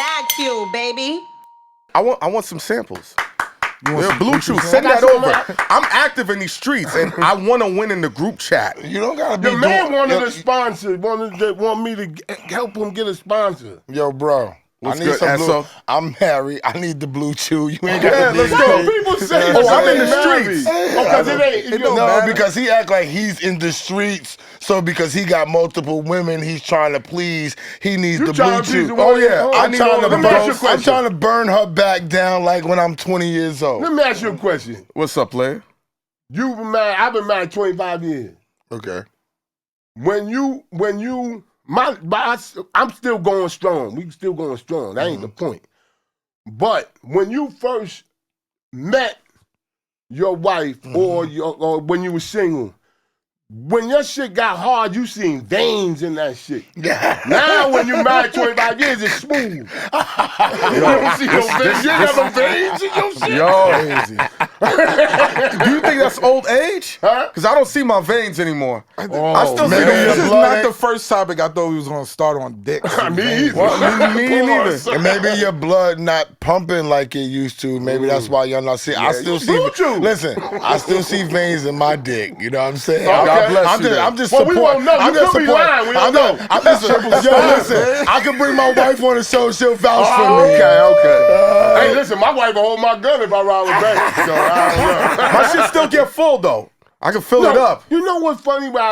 BagFuel, baby. I want some samples. Blue Chew, send that over. I'm active in these streets, and I want to win in the group chat. You don't gotta be. The man wanted a sponsor. Want me to help him get a sponsor. Yo, bro. What's I need good, some blue. Esso? I'm married. I need the Blue Chew. You ain't got let's go. People say, I'm in the streets. Because it ain't. No, because he act like he's in the streets. So because he got multiple women he's trying to please, he needs the Blue Chew. Oh yeah, I'm trying to burn her back down like when I'm 20 years old. Let me ask you a question. What's up, player? You've been married. I've been married 25 years. Okay. I'm still going strong. We still going strong. That ain't the point. But when you first met your wife or when you were single, when your shit got hard, you seen veins in that shit. Now when you married 25 years, it's smooth. You don't see no veins. You ain't got no veins in your shit. Do you think that's old age? Because I don't see my veins anymore. I still see This is blood. not the first topic I thought we was going to start on dick. Me either. Me neither. And maybe your blood not pumping like it used to. Maybe that's why y'all not see. I still see. Listen, I still see veins in my dick. You know what I'm saying? God bless I'm just well, we won't know. I'm You just could be lying. We don't know. I'm just yo, listen. I can bring my wife on the show. She'll vouch for me. Okay. Hey, listen, my wife will hold my gun if I ride with Becky. So I don't know. My shit still get full though. I can fill it up. You know what's funny? When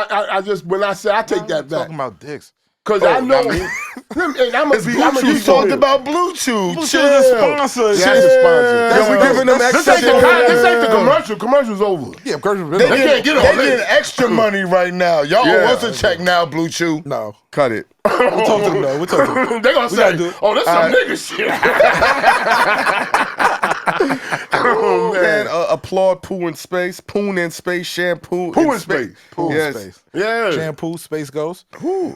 I say I take that back. Talking about dicks. Because I know. You talked about Blue Chew. Blue Chew is a sponsor. Yeah, it's a sponsor. Yo, we giving them This extra. ain't the commercial. Commercial's over. Yeah, commercial. They can't get all They this. getting extra money right now. Y'all owe us a check now, Blue Chew. No. Cut it. We'll talk to them, though. We'll talk to them. They gonna say, oh, this some nigga shit. Oh, man. Applaud Poo N Space. Poo N Space shampoo. Poo N Space. Poo Yes. Space. Yeah. Shampoo, Space Ghost.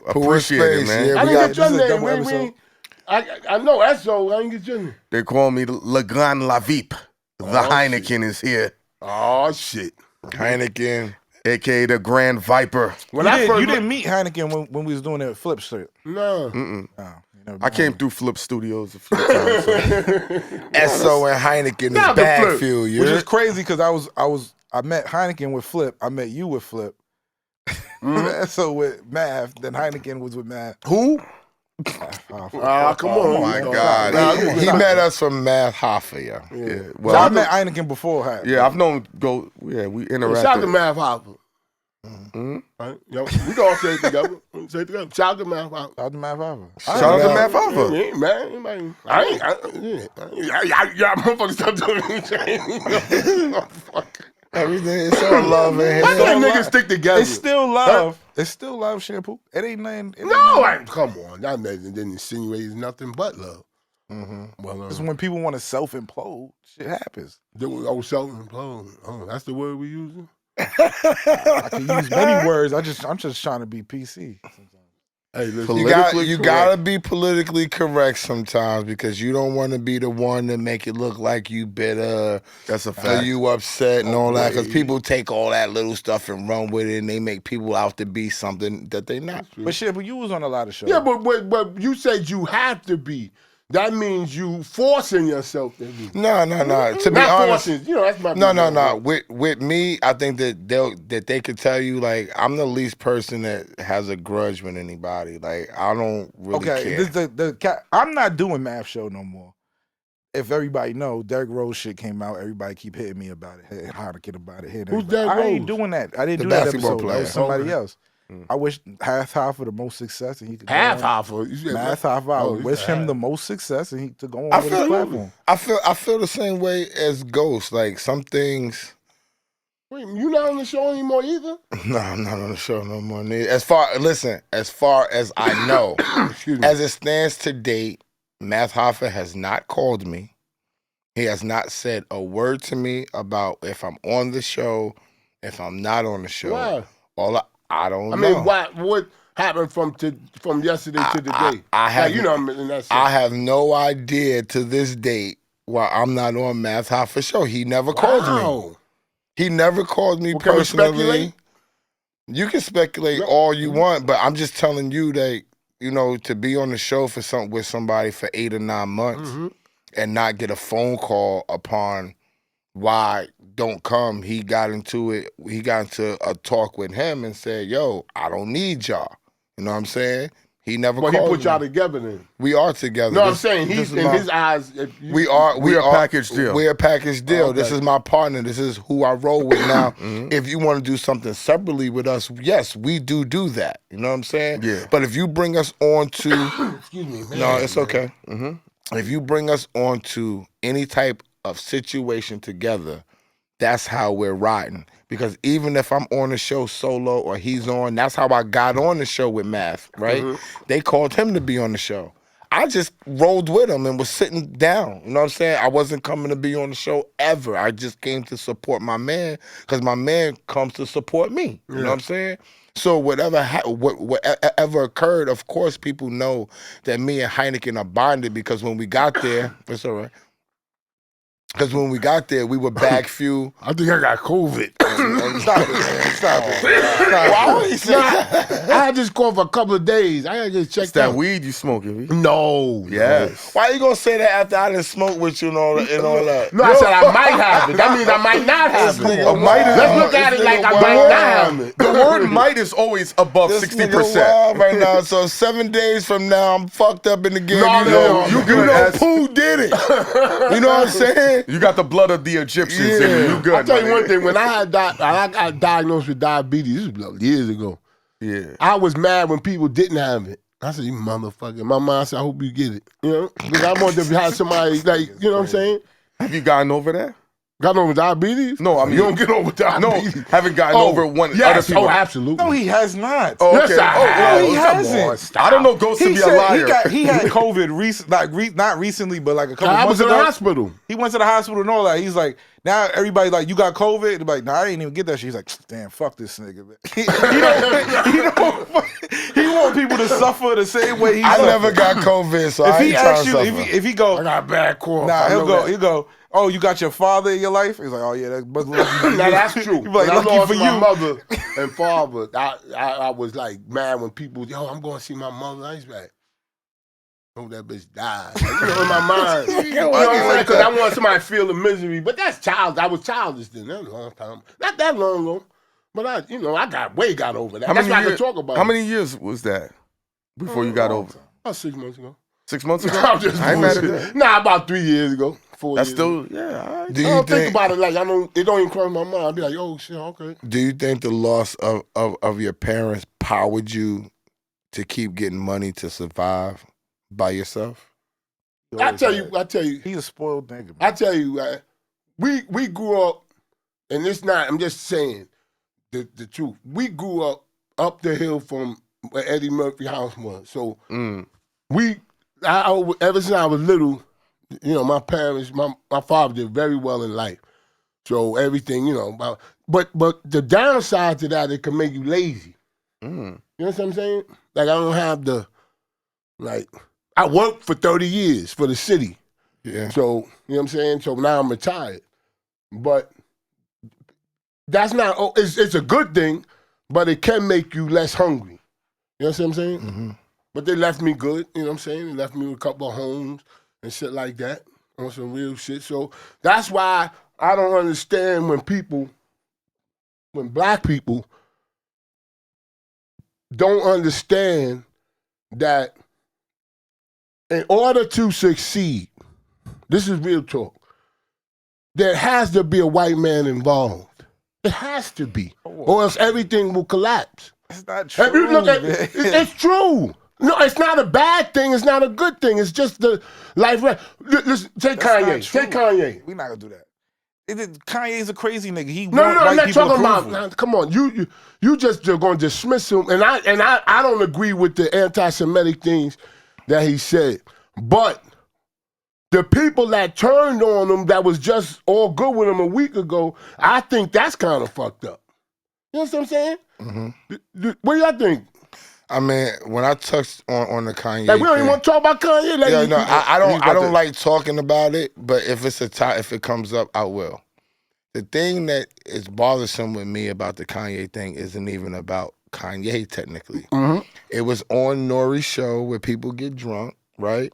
Appreciate it, man. I didn't get your this is a name. double We- episode. I know Esso. I didn't get your name. They call me Le Grand La Veep. The Heineken is here. Oh, shit. Heineken. A.K.A. the Grand Viper. When You didn't meet Heineken when we was doing that flip shit. No. I came through Flip Studios a few times. Esso and Heineken is Not the bag Flip. fuel. Which is crazy because I met Heineken with Flip. I met you with Flip. So with Math, then Heineken was with Math. Who? Oh, Come on. Oh, my God. He met us from Math Hoffa, Yeah. So Well, I met Heineken before Heineken. yeah, I've known we interacted. Shout out to Math Hoffa. Right? Yo, we can all say it together. Say it together. Shout out to Math Hoffa. Shout out to Math Hoffa. Shout out to Math Hoffa. Yeah, man. Y'all motherfuckers stop doing this. Fuck. Everything is all love in Why here. can't niggas stick together? It's still love. It's still love shampoo. It ain't nothing. Come on. That didn't insinuate nothing but love. Well, It's when people want to self-implode. Shit happens. self-implode. Oh, that's the word we using? I can use many words. I'm just trying to be PC. Hey, listen. You gotta be politically correct sometimes because you don't want to be the one to make it look like you bitter. That's a Or fact. you upset and all that because people take all that little stuff and run with it and they make people out to be something that they not. But you was on a lot of shows. Yeah, but you said you have to be. That means you forcing yourself to be. No. To be Not honest, forcing. That's my no. With me, I think that they could tell you like I'm the least person that has a grudge with anybody. Like I don't really care. I'm not doing Math Show no more. If everybody know, Derrick Rose shit came out. Everybody keep hitting me about it. Hey, Heineken about it. Who's Derrick I ain't Rose? doing that. I didn't The do that basketball episode. player. That was somebody else. I wish Math Hoffa the most success and he could Half go on. Hoffa. Math Hoffa. I wish him the most success and he to go on I with his feel, platform. I feel the same way as Ghost. Like some things. Wait, you not on the show anymore either? No, I'm not on the show no more. As far as I know, as it stands to date, Math Hoffa has not called me. He has not said a word to me about if I'm on the show, if I'm not on the show. Why? I don't know. I mean, what happened from yesterday to today? I have, you know, in that sense. I have no idea to this date why I'm not on Math Hoffa show. He never called me. He never called me Can we personally. speculate? You can speculate all you want, but I'm just telling you that you know, to be on the show with somebody for 8 or 9 months and not get a phone call upon why don't come. He got into a talk with him and said, "Yo, I don't need y'all." You know what I'm saying? He never But he called put me. y'all together then. We are together. No, I'm saying he's in his eyes. We are a package deal. We're a package deal. Okay. This is my partner. This is who I roll with now. If you want to do something separately with us, yes, we do that. You know what I'm saying? Yeah. But if you bring us on to, Excuse me, man. no, it's okay. If you bring us on to any type of situation together, that's how we're riding. Because even if I'm on the show solo or he's on, that's how I got on the show with Math, right? They called him to be on the show. I just rolled with him and was sitting down. You know what I'm saying? I wasn't coming to be on the show ever. I just came to support my man because my man comes to support me. You know what I'm saying? So whatever occurred, of course, people know that me and Heineken are bonded because when we got there, it's all right. Because when we got there, we were BagFuel. I think I got COVID. Stop it, man. Stop it. Why would he say that? I had this cough for a couple of days. I gotta get checked It's that out. weed you smoking, V. No. Yes. Why you gonna say that after I didn't smoke with you and all that? No, I said I might have it. That means I might not have it. Let's look at it like I might not have it. The word might is always above This 60%. nigga wild right now. So 7 days from now, I'm fucked up in the game. No, you good know as- Pooh did it. You know what I'm saying? You got the blood of the Egyptians in you. You good, I'll tell you my one nigga. thing. When I got diagnosed with diabetes, this was years ago. Yeah. I was mad when people didn't have it. I said, "You motherfucker." My mom said, "I hope you get it." You know, because I wanted to have somebody like, you know what I'm saying? Have you gotten over that? Got over diabetes? No, I mean, you don't get over No, diabetes. haven't gotten over one Yes, other people. oh, absolutely. No, he has not. Oh, Yes, okay. I Oh, have. well, he come hasn't. on, stop. I don't know Ghost to He be a said liar. he had COVID not recently, but like a couple I months was in the ago. hospital. He went to the hospital and all that. He's like, now everybody like, you got COVID? They're like, nah, I didn't even get that shit. He's like, damn, fuck this nigga. Man. He want people to suffer the same way he I suffered. never got COVID, so If I he ain't trying asks to you, suffer. if he go, I got a bad cough. nah, I know that. he'll go, oh, you got your father in your life? He's like, oh yeah, that's lucky. Now that's true. He'd be like, When I lucky lost for my you. mother and father, I was like mad when people, yo, I'm going to see my mother. I was like, oh, that bitch died. Like, you know, in my mind. You know what I'm saying? Because I want somebody to feel the misery. But that's child. I was childish then. That was a long time. Not that long ago. But I got over that. That's why I can talk about How it. many years was that before you got over? About 6 months ago. 6 months ago? I'm just I ain't mad at bullshit. that. Nah, about 3 years ago. 4 That's years still, ago. yeah, all right. Do I you don't think think? about it like it don't even cross my mind. I'd be like, oh shit, okay. Do you think the loss of your parents powered you to keep getting money to survive by yourself? I tell you, He's a spoiled nigga, man. I tell you, we grew up, and it's not. I'm just saying the truth. We grew up the hill from where Eddie Murphy house was. So ever since I was little, you know, my parents, my father did very well in life. So everything, you know, but the downside to that, it can make you lazy. You know what I'm saying? Like I don't have I worked for 30 years for the city. Yeah. So, you know what I'm saying? So now I'm retired. But that's not, it's a good thing, but it can make you less hungry. You know what I'm saying? Mm-hmm. But they left me good, you know what I'm saying? They left me with a couple of homes and shit like that on some real shit. So that's why I don't understand when black people don't understand that in order to succeed, this is real talk, there has to be a white man involved. It has to be. Or else everything will collapse. That's not true. If you look at man. it's true. No, it's not a bad thing. It's not a good thing. It's just the life. Listen, take That's not Kanye. true. Take Kanye. We're not gonna do that. Kanye's a crazy nigga. He No, want I'm white not people talking about. approval. Nah, come on, you just are going to dismiss him, and I don't agree with the anti-Semitic things that he said, but the people that turned on him, that was just all good with him a week ago, I think that's kind of fucked up. You know what I'm saying? Mm-hmm. What do y'all think? I mean, when I touched on the Kanye, Like we don't even thing, want to talk about Kanye. Like, yeah, no, I he's don't. got I don't the- like talking about it. But if it's if it comes up, I will. The thing that is bothersome with me about the Kanye thing isn't even about Kanye technically. Mm-hmm. It was on Nori's show where people get drunk, right?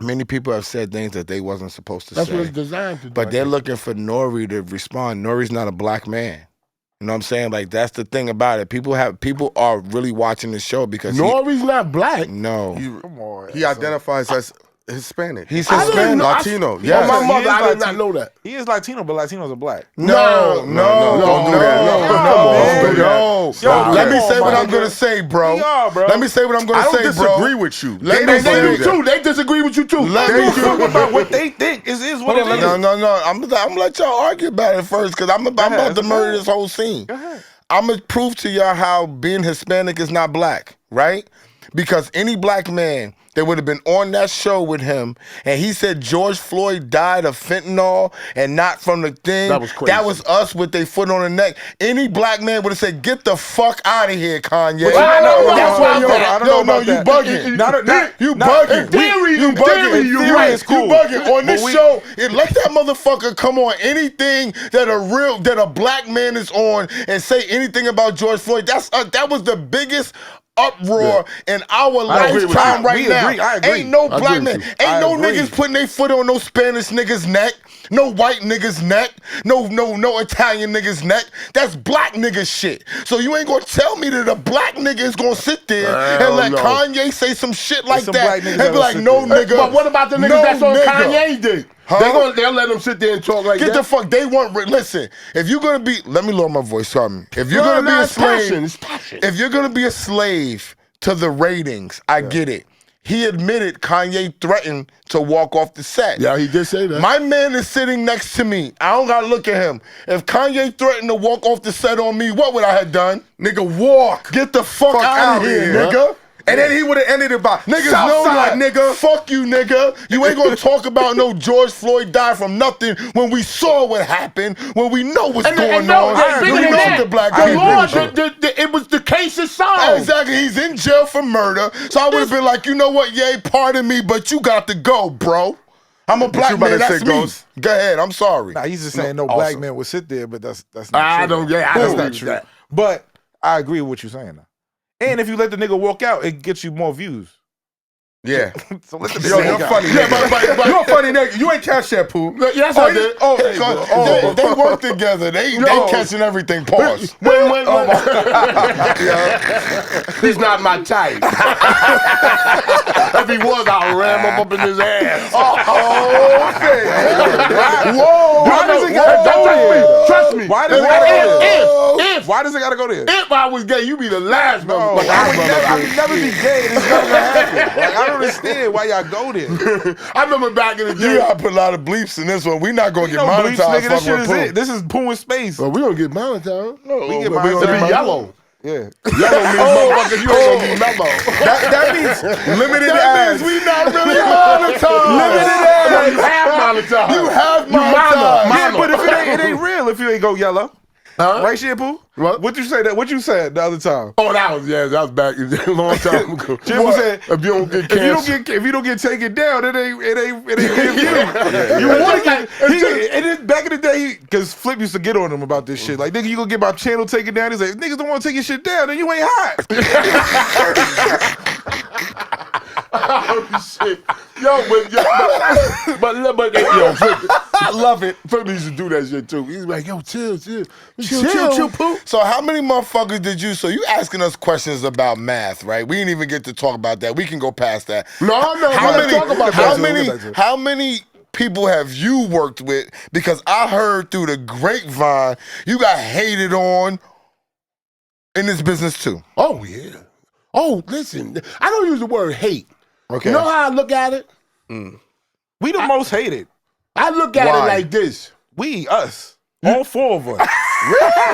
Many people have said things that they wasn't supposed to That's say. what it's designed to do. But they're looking for Nori to respond. Nori's not a black man. You know what I'm saying? Like, that's the thing about it. People are really watching the show because Nori's not black. No. Come on. He identifies as Hispanic. He's I didn't Hispanic. know- Latino. Oh, Yes. my mother, is I did not Latino. know that. He is Latino, but Latinos are black. No, don't do that. No. Yo, Let me come say on, what my I'm going to nigga. say, bro. We are, bro. Let me say what I'm going I to don't say, bro. disagree with you. Let They me don't say They do do that. too. They disagree with you too. Let They me talk about what they think is what it is. No. I'm gonna let y'all argue about it first because I'm about to murder this whole scene. Go ahead. I'm gonna prove to y'all how being Hispanic is not black, right? Because any black man that would have been on that show with him, and he said George Floyd died of fentanyl and not from the thing. That was crazy. That was us with their foot on the neck. Any black man would have said, "Get the fuck out of here, Kanye." I know, That's I why don't know about you that. bugging. Not- You bugging. in theory, you in bugging. theory, you're You right. is cool. You bugging. On this But we- show, let that motherfucker come on anything that a black man is on and say anything about George Floyd. That was the biggest uproar in our I agree with lifetime you. right We now. agree. I agree. Ain't no I black agree man. with you. Ain't I no agree. niggas putting their foot on no Spanish nigga's neck. No white nigga's neck. No Italian nigga's neck. That's black nigga shit. So you ain't gonna tell me that a black nigga is gonna sit there and let no. Kanye say some shit like some that black niggas and that'll be like, sit no there. nigga. But what about the niggas no that's on nigga. Kanye dick? Huh? They'll let them sit there and talk like Get that. the fuck. They want. Listen. If you're gonna be, let me lower my voice. Sorry. If you're gonna be a it's passion. slave, It's passion. if you're gonna be a slave to the ratings, I get it. He admitted Kanye threatened to walk off the set. Yeah, he did say that. My man is sitting next to me. I don't gotta look at him. If Kanye threatened to walk off the set on me, what would I have done? Nigga, walk. Get the fuck out of here, nigga. And then he would have ended it by Niggas know that, nigga. Fuck you, nigga. You ain't gonna talk about no George Floyd died from nothing when we saw what happened, when we know what's going on. bigger We than know that. the black The people. law, it was the case is solved. Exactly. He's in jail for murder. So I would have been like, you know what, yay, pardon me, but you got to go, bro. I'm a black you about man. to say, That's me. Ghost? Go ahead. I'm sorry. Nah, he's just saying no black man would sit there, but that's not I true. don't. Yeah, I That's don't not agree true. with that. But I agree with what you're saying now. And if you let the nigga walk out, it gets you more views. Yeah. So let the Yo, nigga you're walk out. funny. Yeah, nigga. but- You're a funny nigga. You ain't catch that, Poo. Yes, I did. They work together. They catching everything. Pause. When, he's not my type. If he was, I'll ram him up in his ass. Whoa. Why does it gotta go there? Trust me. Why does it gotta go there? If Why does it gotta go there? if I was gay, you'd be the last No, motherfucker. I would never be gay. This never gonna happen. Like, I don't understand why y'all go there. I remember back in the You day. gotta put a lot of bleeps in this one. We not gonna get No bleeps, monetized. nigga. This shit fucking is with it. Poo. This is Poo N Space. Well, we don't get monetized. No, We get gonna monetized. be yellow. Yeah. Yellow means motherfuckers, you ain't gonna be mellow. That means limited That ads. means we not really monetized. Limited No, ads. you have monetized. You have mono. monetized. Yeah, but if it ain't real if you ain't go yellow. Huh? Right, Shampoo? What? What you say that? What you said the other time? Oh, that was back a long time ago. Shampoo said, If you don't get canceled. if you don't get taken down, it ain't you. You want to get and then back in the day, because Flip used to get on him about this shit. Like, nigga, you gonna get my channel taken down? He's like, niggas don't want to take your shit down, then you ain't hot. Oh, shit. Yo, but I love it. Flip used to do that shit too. He's like, yo, chill. Chill, Poo. So how many motherfuckers did you? So you asking us questions about math, right? We didn't even get to talk about that. We can go past that. No, How let's many? talk about How that. many? How many people have you worked with? Because I heard through the grapevine you got hated on in this business too. Oh, yeah. Oh, listen. I don't use the word hate. Okay. You know how I look at it? We the most hated. I look at Why? it like this. We, us. All four of us.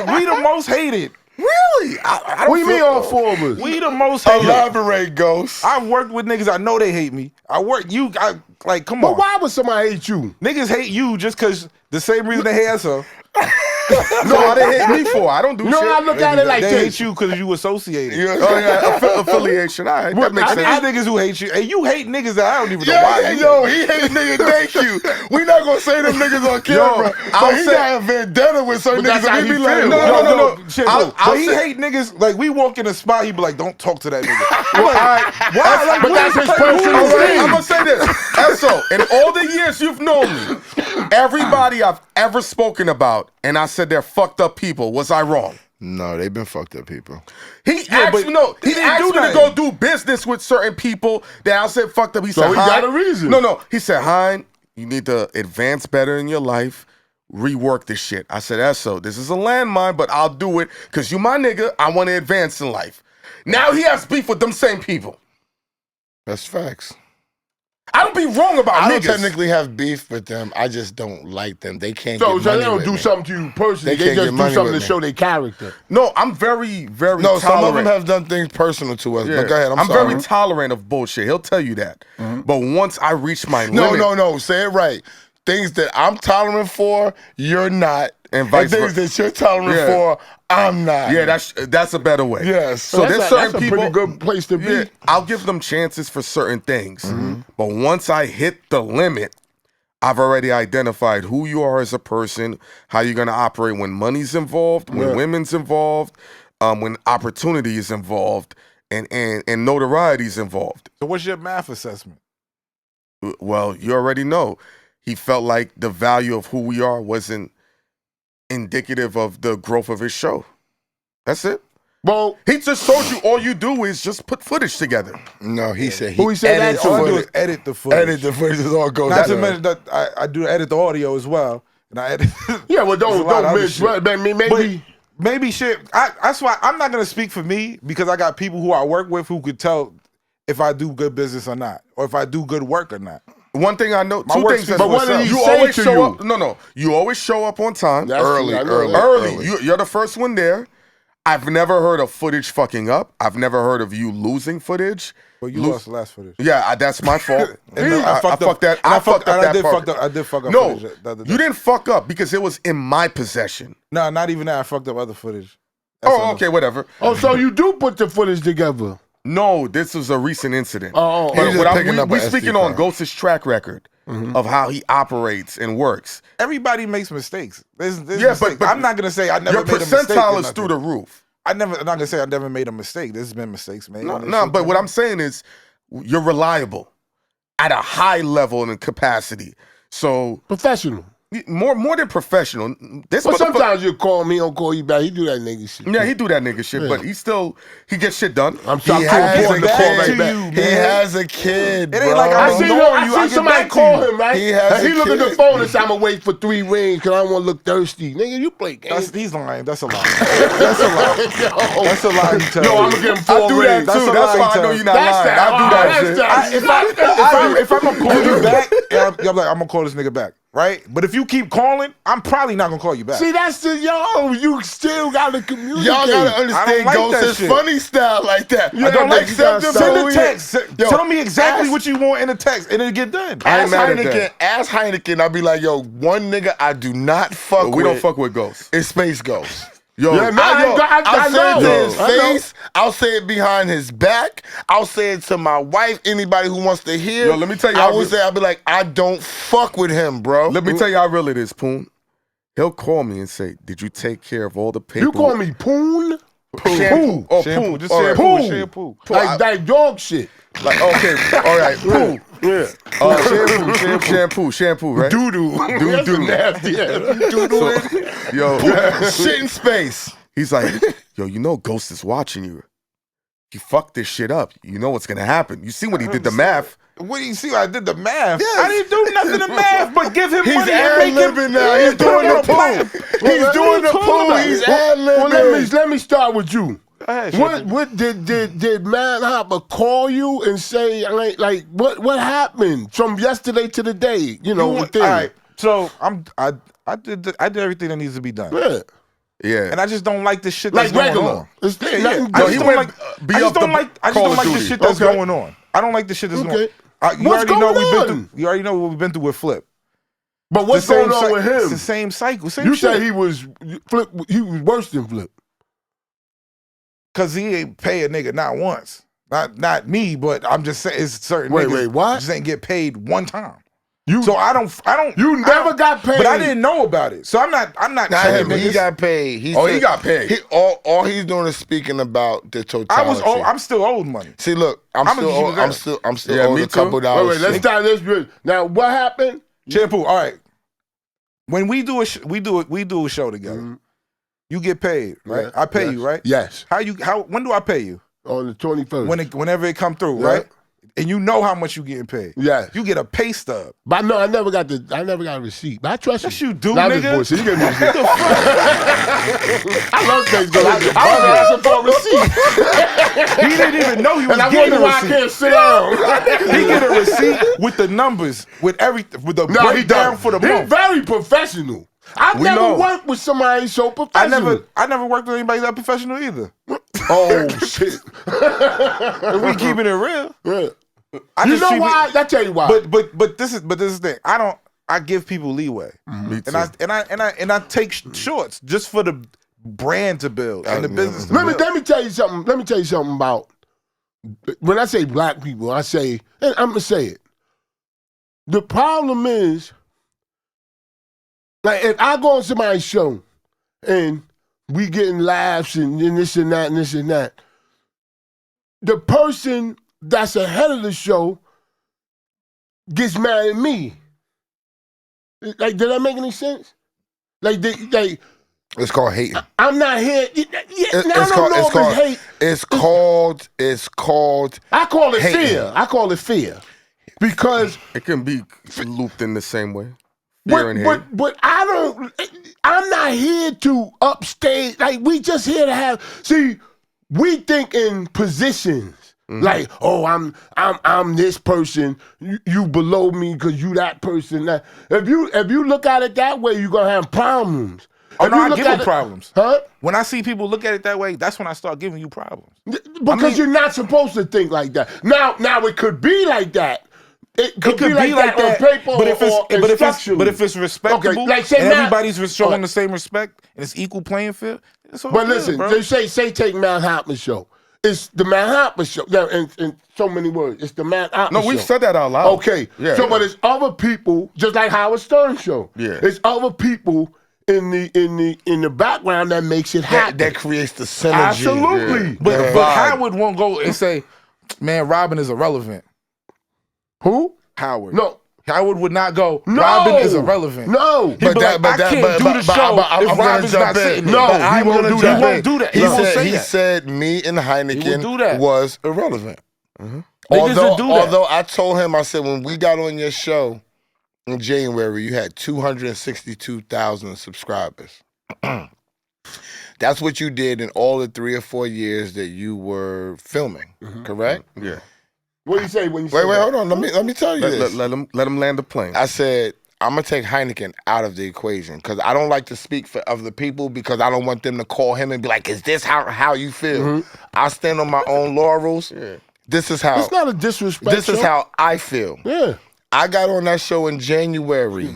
We the most hated. Really? I What do you mean all four of us? We the most hated. Elaborate, Ghost. I've worked with niggas I know they hate me. Like, come But on. why would somebody hate you? Niggas hate you just because the same reason they hate us. No, I didn't hate me for. I don't do You know shit. how I look at it like They this? hate you because you associated. Oh yeah, affiliation. All right, that makes I sense. think niggas who hate you, and you hate niggas that I don't even know Yeah, why. yeah, you yo, hate. he hates nigga, thank you. We not gonna say them niggas on camera. I'll But he say- got a vendetta with certain But that's niggas. how And we he be like, feel. No. Shit, I'll but he say- hate niggas. Like, we walk in a spot, he be like, don't talk to that nigga. I'm Well, like, all right. why? Like, but who that's is- his like, who personal is All right, he? I'm gonna say this. Eso, in all the years you've known me, everybody I've ever spoken about, and I said they're fucked up people, was I wrong? no, they've been fucked up people. He asked but me, no, he he didn't asked do me to nothing. go do business with certain people that I said fucked up. He said, he Hein, got a reason. No. He said, Hein, you need to advance better in your life. Rework this shit. I said, Eso, this is a landmine, but I'll do it because you my nigga. I want to advance in life. Now he has beef with them same people. That's facts. I don't be wrong about I don't niggas. technically have beef with them. I just don't like them. They can't So get money they don't with do me. something to you personally. They They can't just get do money something with to me. show their character. No, I'm very, very No, tolerant. some of them have done things personal to us. Yeah. But go ahead. I'm very sorry. tolerant of bullshit. He'll tell you that. But once I reach my No, limit, no. Say it right. Things that I'm tolerant for, you're not. And vice things versa. that you're tolerant Yeah. for, I'm not. yeah, that's a better way. Yes. So there's certain that's a people. pretty good place to be. Yeah, I'll give them chances for certain things. But once I hit the limit, I've already identified who you are as a person, how you're going to operate when money's involved, when women's involved, when opportunity is involved, and notoriety is involved. So what's your math assessment? Well, you already know. He felt like the value of who we are wasn't indicative of the growth of his show. That's it. Well, He just told you all you do is just put footage together. No, he said Who he said edits that All I do footage. is edit the footage. Edit the footage. It's all goes Not to down. mention that I do edit the audio as well. And I edit. yeah, well, There's a don't lot of other miss. shit. Right, man, maybe. Maybe shit. That's why I'm not gonna speak for me because I got people who I work with who could tell if I do good business or not, or if I do good work or not. One thing I know, My two work things. speaks That's for what's itself. up. What did he You say always to show you? up. No. You always show up on time. That's Early. Early. You're the first one there. I've never heard of footage fucking up. I've never heard of you losing footage. But you lost the last footage. Yeah, that's my fault. And I fucked up. fucked that. And I fucked up and that I did part. fuck up. I did fuck up. No, footage the other day. you didn't fuck up because it was in my possession. No, not even that. I fucked up other footage. That's Oh, enough. okay, whatever. Oh, so you do put the footage together? No, this was a recent incident. Oh, But He's what just I'm, picking up we a SD speaking on card. Ghost's track record of how he operates and works. Everybody makes mistakes. There's Yeah, mistakes. but I'm not gonna say I never Your made a mistake. or percentile is nothing. through the roof. I'm not gonna say I never made a mistake. There's been mistakes made. No, but what I'm saying is you're reliable at a high level and capacity. So professional. more than professional. This But motherfucker- sometimes you call me, don't call you back. He do that nigga shit. yeah, he do that nigga shit, but he gets shit done. I'm He sorry. has I'm a to call kid. right to back. you, He man. has a kid. It ain't bro. like I'm I see, ignoring you. I I get see somebody back to call you. him, right? He has and he a look at the kid. phone and say, I'm going to wait for 3 rings because I don't want to look thirsty. Nigga, you play games. He's lying. That's a lie. That's a lie. That's a lie. You tell Yo, me. I'm going to give him 4 I do that rings. too. That's a That's lie, why I know Tom. you're not That's lying. that. I do that shit. If I'm gonna call you back, I'm like, I'm gonna call this nigga back, right? But if you keep calling, I'm probably not gonna call you back. See, that's the, you still got to communicate. Y'all gotta I understand don't like that Ghost's shit. funny style like that. I don't like Accept that the style. Send a text. Yo, Tell me exactly ask- what you want in a text, and it'll get done. I ain't Ask mad at Heineken, that. ask Heineken, I'll be like, yo, one nigga I do not fuck We with. don't fuck with ghosts. It's Space Ghost. Yo, Yeah, man. I'll say it to know. his I know. face. I'll say it behind his back. I'll say it to my wife. Anybody who wants to hear. Yo, let me tell you I how will real- say, I'll be like, I don't fuck with him, bro. let me tell you how real it is, Poon. He'll call me and say, "Did you take care of all the paper?" You call me Poon? Shampoo. Oh, Shampoo. Poon. Just All right. shampoo. Poon. Shampoo. Like dog shit. Like, okay, all right, Poon. Yeah. Shampoo, right? Doo-doo. That's Doo-doo. nasty. Yeah. Yo, Shit in space. he's like, yo, you know Ghost is watching you. You fucked this shit up. You know what's gonna happen. You see when he did the math. What do you see? I did the math. Yes. I didn't do nothing to math, but give him He's money and make him. ad-libbing now. He's doing the poo. He's doing the poo. He's Well, ad-libbing. let me start with you. ahead, What did Math Hoffa call you and say like what happened from yesterday to the day? You know, All the thing. right. So I did everything that needs to be done, Yeah. Yeah. and I just don't like the shit that's Like going regular. on. It's Yeah. nothing I Yo, just he don't went, like. be I just up don't the like. I just Call don't of like the Duty. shit that's Okay. going on. I don't like the shit that's going. Okay. You What's already know going we've been on? through. You already know what we've been through with Flip. But what's The same going on with It's the him? same cycle. Same You shit. say he was Flip. He was worse than Flip. Cause he ain't pay a nigga not once. Not me, but I'm just saying it's certain Wait, niggas what? just ain't get paid one time. So I don't. You never got paid. But I didn't know about it. So I'm not Not saying him. He got paid. He got paid. All he's doing is speaking about the totality. I'm still owed money. See, look, I'm still Yeah, owed me a couple too. dollars. Wait, let's start this real. Now, what happened? Shampoo. All right. When we do a show together, Mm-hmm. you get paid, right? Yeah, I pay yes. you, right? Yes. When do I pay you? On the 21st. Whenever it come through, Yeah. right? And you know how much you getting paid. Yes. You get a pay stub. But no, I never got a receipt. But I trust Yes, you. you do, Not nigga. this bullshit. You get me a receipt. I love things though. I was asking for a receipt. He didn't even know he was And I getting wonder a why I receipt. can't sit down. He get a receipt with the numbers, with everything, with the No, he breakdown don't. for the He's month. very professional. I've We never know. worked with somebody so I professional. never worked with anybody that professional either. Oh shit. And we keeping it real. Yeah. I You just know treat why? I tell you why. But this is the thing. I give people leeway, Me too. and I take shorts just for the brand to build and the business. To Let build. me tell you something. Let me tell you something about when I say black people. I say, and I'm gonna say it. The problem is, like, if I go on somebody's show and we getting laughs and this and that and this and that, the person that's ahead of the show gets mad at me. Like, did that make any sense? Like, It's called hating. I'm not here. I don't know if it's hate. It's called. I call it hating. fear. I call it fear. Because It can be looped in the same way. Fear and hate. but I'm not here to upstage. Like, we just here to have, see, we think in positions. Like, oh, I'm this person. You below me because you that person. That if you look at it that way, you're gonna have problems. Oh, If no, you I look give at them it- problems. Huh? When I see people look at it that way, that's when I start giving you problems. Because you're not supposed to think like that. Now it could be like that. It could be like that on paper but if it's respectable, Okay, like say and Matt- everybody's showing the same respect and it's equal playing field, it's all But good, listen, bro. they say take Math Hoffa show. It's the Math Hoffa show. Now, in so many words, it's the Math Hoffa show. No, we've said that out loud. Okay, Yeah. so but it's other people, just like Howard Stern show. Yeah. It's other people in the background that makes it happen. That creates the synergy. Absolutely. Yeah. But vibe. Howard won't go and say, "Man, Robin is irrelevant." Who? Howard. No. Howard would not go. No. Robin is irrelevant. No. He'd be like, I can't do the show if Robin's not sitting there. No, But he won't do He that. won't do that. He won't say He that. said me and Heineken do that. was irrelevant. Niggas that do that. Although I told him, I said, when we got on your show in January, you had 262,000 subscribers. That's what you did in all the 3 or 4 years that you were filming, correct? Yeah. What do you say when you say Wait, that? hold on. Let me tell you this. Let him land the plane. I said, I'm going to take Heineken out of the equation because I don't like to speak for other people because I don't want them to call him and be like, is this how you feel? I stand on my own laurels. Yeah. This is how. It's not a disrespect. This is show. how I feel. Yeah. I got on that show in January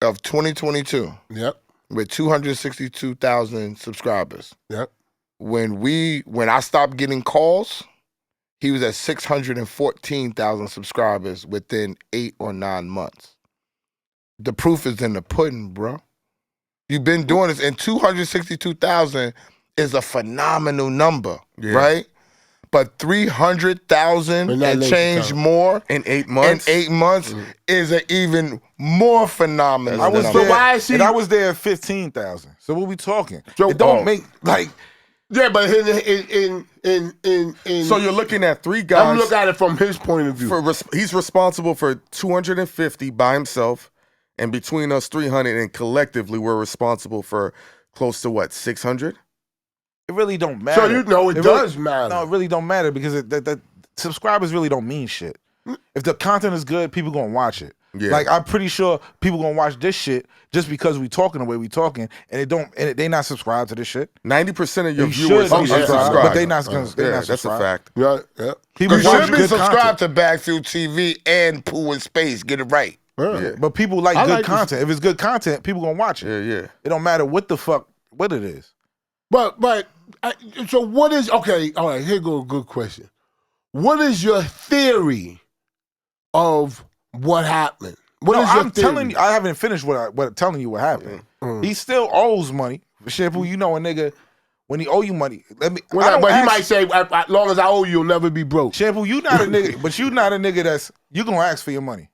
of 2022 Yep. with 262,000 subscribers. Yep. When I stopped getting calls, he was at 614,000 subscribers within 8 or 9 months. The proof is in the pudding, bro. You've been doing this, and 262,000 is a phenomenal number, right? But 300,000 But not and late change time. more In 8 months. in 8 months is an even more phenomenal I was number. there, why is he- and I was there at 15,000. So what we talking? So- it don't oh. make like Yeah, but in So you're looking at 3 guys. I'm looking at it from his point of view. He's responsible for 250 by himself, and between us 300, and collectively we're responsible for close to what, 600? it really don't matter. So you know it really- does matter. No, it really don't matter because the subscribers really don't mean shit. If the content is good, people gonna watch it. Yeah. Like I'm pretty sure people gonna watch this shit just because we talking the way we talking, and they not subscribed to this shit. 90% of your They viewers should are be yeah. subscribed. but they not gonna. They Yeah, not that's a subscribed. fact. Yeah, yeah. People You watch should be good subscribed content. to BagFuel TV and Poo N Space. Get it right. Yeah. But people like I good like this- content. If it's good content, people gonna watch it. Yeah, yeah. It don't matter what it is. But so what is okay? All right, here go a good question. What is your theory of what happened? What is your I'm theory? telling you, I haven't finished telling you what happened. He still owes money. Shampoo, you know a nigga, when he owe you money, But he might say, as long as I owe you, you'll never be broke. Shampoo, you not a nigga, but you not a nigga you gonna ask for your money.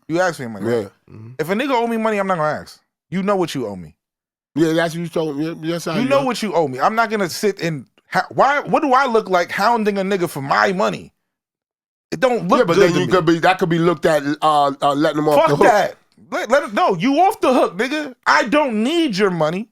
You ask for your money. Right? If a nigga owe me money, I'm not gonna ask. You know what you owe me. Yeah, that's what you told me. Yes, I know what you owe me. I'm not gonna sit and what do I look like hounding a nigga for my money? It don't look good. Yeah, but then that could be looked at letting them off the hook. Fuck that. Let it, no, you off the hook, nigga. I don't need your money.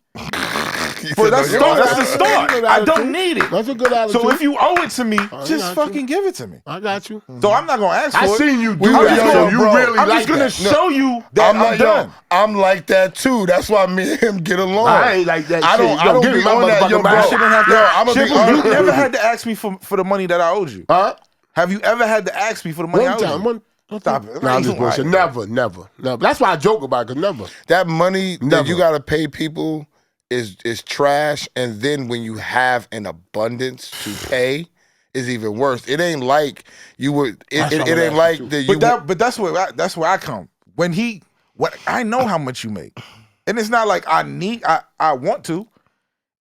But that's the start. I don't need it. That's a good attitude. So if you owe it to me, just fucking give it to me. I got you. So I'm not gonna ask for it. I seen you do that. So you really I'm like just gonna show you that I'm done. I'm like that too. That's why me and him get along. I ain't like that. I don't give be me my on that, motherfucking yo, bro. money. Shouldn't have to. You never had to ask me for the money that I owed you. Huh? Have you ever had to ask me for the money I owed you? Stop it. No, I'm just bullshit. Never. That's why I joke about it, because never. That money that you gotta pay people is trash, and then when you have an abundance to pay, is even worse. It ain't like you would. It ain't like that. But that's where I come. When I know how much you make, and it's not like I want to.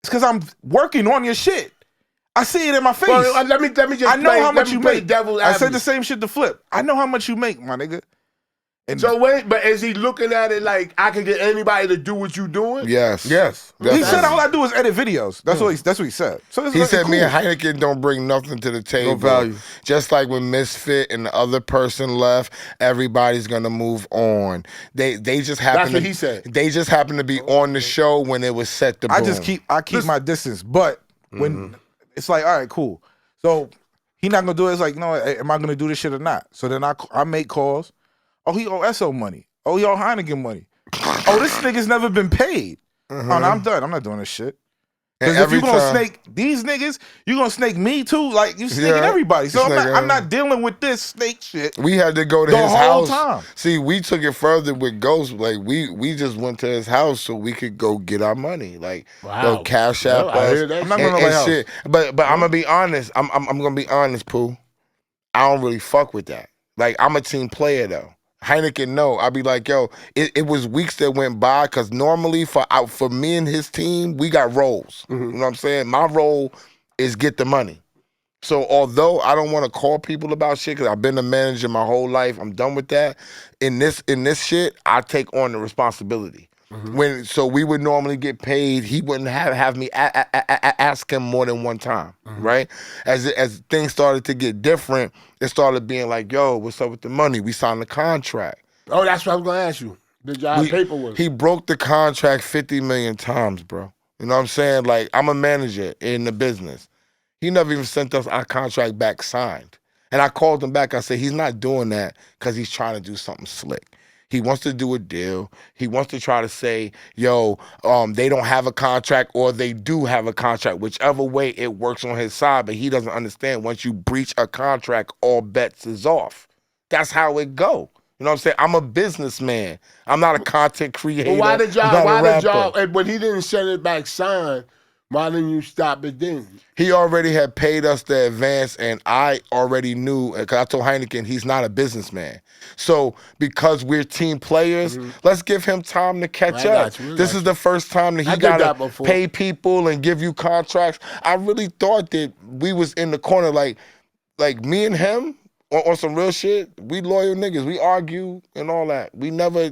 It's because I'm working on your shit. I see it in my face. Well, let me just. I know how much you make. Devil's I said advocate. the same shit to Flip. I know how much you make, my nigga. And So wait, but is he looking at it like I can get anybody to do what you doing? Yes. He said all I do is edit videos. That's what he said. So he said me and Heineken don't bring nothing to the table. No value. Just like when Misfit and the other person left, everybody's gonna move on. They just happen. That's what he said. They just happen to be on the show when it was set to boom. I keep my distance, but when it's like, all right, cool. So he not gonna do it. It's like, no, am I gonna do this shit or not? So then I make calls. Oh, he owe SO money. Oh, he owe Heineken money. Oh, this nigga's never been paid. Oh, no, I'm done. I'm not doing this shit. Because if you're gonna snake these niggas, you're gonna snake me too. Like you snaking everybody. So I'm not dealing with this snake shit. We had to go to the his whole house. Time. See, we took it further with Ghost. Like we just went to his house so we could go get our money. Like go cash out us I'm not going to and shit. But I'm gonna be honest. I'm gonna be honest, Pooh. I don't really fuck with that. Like I'm a team player though. Heineken, no. I'd be like, yo, it was weeks that went by because normally for me and his team, we got roles. You know what I'm saying? My role is get the money. So although I don't want to call people about shit because I've been a manager my whole life, I'm done with that. In this shit, I take on the responsibility. So we would normally get paid. He wouldn't have me ask him more than one time, right? As things started to get different, it started being like, yo, what's up with the money? We signed the contract. Oh, that's what I was gonna ask you. Did y'all have paperwork? He broke the contract 50 million times, bro. You know what I'm saying? Like, I'm a manager in the business. He never even sent us our contract back signed. And I called him back. I said, he's not doing that because he's trying to do something slick. He wants to do a deal. He wants to try to say, yo, they don't have a contract or they do have a contract, whichever way it works on his side. But he doesn't understand once you breach a contract, all bets is off. That's how it go. You know what I'm saying? I'm a businessman. I'm not a content creator. Well, why did y'all, when he didn't send it back signed, why didn't you stop it then? He already had paid us the advance, and I already knew, because I told Heineken he's not a businessman. So because we're team players, let's give him time to catch up. This is the first time that he got to pay people and give you contracts. I really thought that we was in the corner, like me and him, on some real shit. We loyal niggas. We argue and all that. We never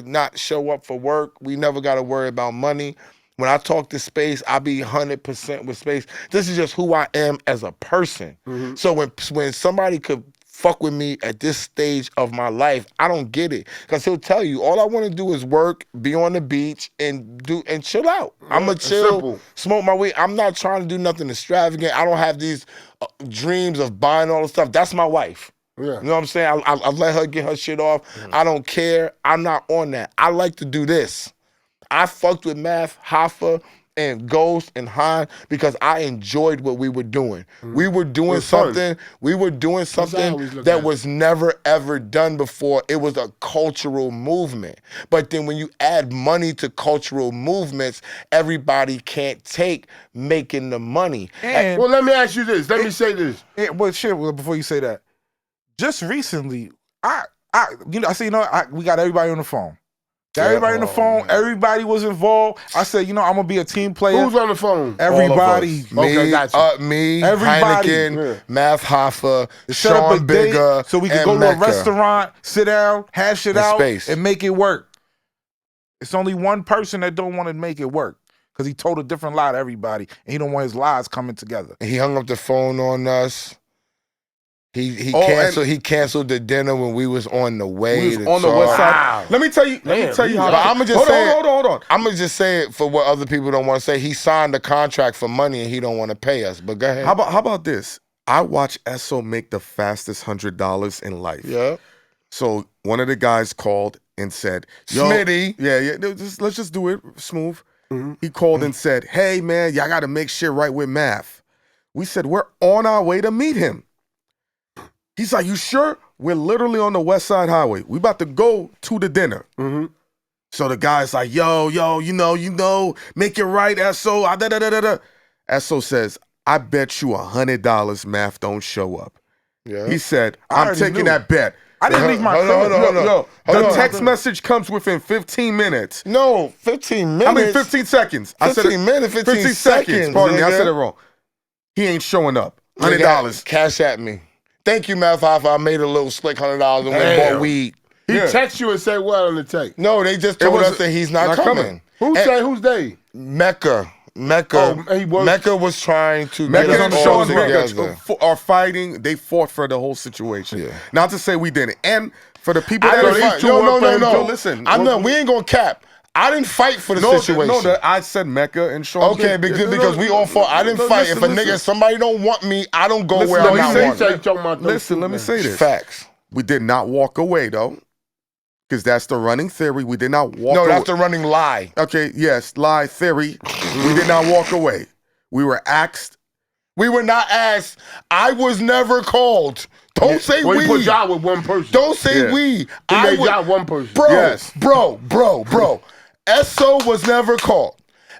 not show up for work. We never got to worry about money. When I talk to Space, I be 100% with Space. This is just who I am as a person. So when somebody could fuck with me at this stage of my life, I don't get it. Because he'll tell you, all I want to do is work, be on the beach, and chill out. I'm going to chill, smoke my weed. I'm not trying to do nothing extravagant. I don't have these dreams of buying all the stuff. That's my wife. You know what I'm saying? I let her get her shit off. I don't care. I'm not on that. I like to do this. I fucked with Math Hoffa and Ghost and Han because I enjoyed what we were doing. We were doing something. We were doing something that was never ever done before. It was a cultural movement. But then when you add money to cultural movements, everybody can't take making the money. And well, let me ask you this. Let me say this. Well, before you say that, just recently, I said, we got everybody on the phone. Got everybody on the phone. Everybody was involved. I said, I'm gonna be a team player. Who's on the phone? Everybody. Me, gotcha. me, Everybody. Heineken, Math Hoffa, Set up a Sean date Bigger, so we can and go to Mecca. a restaurant, sit down, hash it out, Space. and make it work. It's only one person that don't want to make it work because he told a different lie to everybody, and he don't want his lies coming together. He hung up the phone on us. He canceled the dinner when we was on the way. We was on the west side. Wow. Let me tell you how. But I'ma just say it. Hold on. I'm gonna just say it for what other people don't want to say. He signed a contract for money and he don't want to pay us. But go ahead. How about this? I watch Esso make the fastest $100 in life. Yeah. So one of the guys called and said, "Yo, Smitty." yeah, let's just do it smooth." Mm-hmm. He called and said, "Hey man, y'all got to make shit right with Math." We said we're on our way to meet him. He's like, "You sure?" We're literally on the West Side Highway. We about to go to the dinner. Mm-hmm. So the guy's like, yo, you know, make it right, Esso. Esso says, "I bet you $100 Math don't show up." Yeah. He said, I "I'm already taking knew. that bet." I didn't leave my Hold phone. on. The text message comes within 15 minutes. No, 15 minutes. I mean, 15 seconds. 15 minutes, 15 seconds. Pardon me, I nigga. said it wrong. He ain't showing up. $100. Cash at me. Thank you, Math Hoffa. I made a little slick $100 and went and bought weed. He Yeah. texted you and said what on the tape? No, they just told us that he's not coming. Who's they? Mecca. He was. Mecca was trying to Mecca get and us Sean all Bigger together. are fighting. They fought for the whole situation. Yeah. Not to say we didn't. And for the people I that didn't are fight. No. listen. We ain't gonna cap. I didn't fight for the situation. I said Mecca and Sean. Okay, because we all fought. I didn't fight. If a nigga, somebody don't want me, I don't go where I'm not wanted. Listen, let me say this. Facts. We did not walk away though, because that's the running theory. We did not walk away. No, that's the running lie. Okay, yes, lie theory. We did not walk away. We were asked. We were not asked. I was never called. Don't say we. He put y'all with one person. Don't say Yeah. we. He made y'all one person. Bro, Yes. bro. Esso was never called.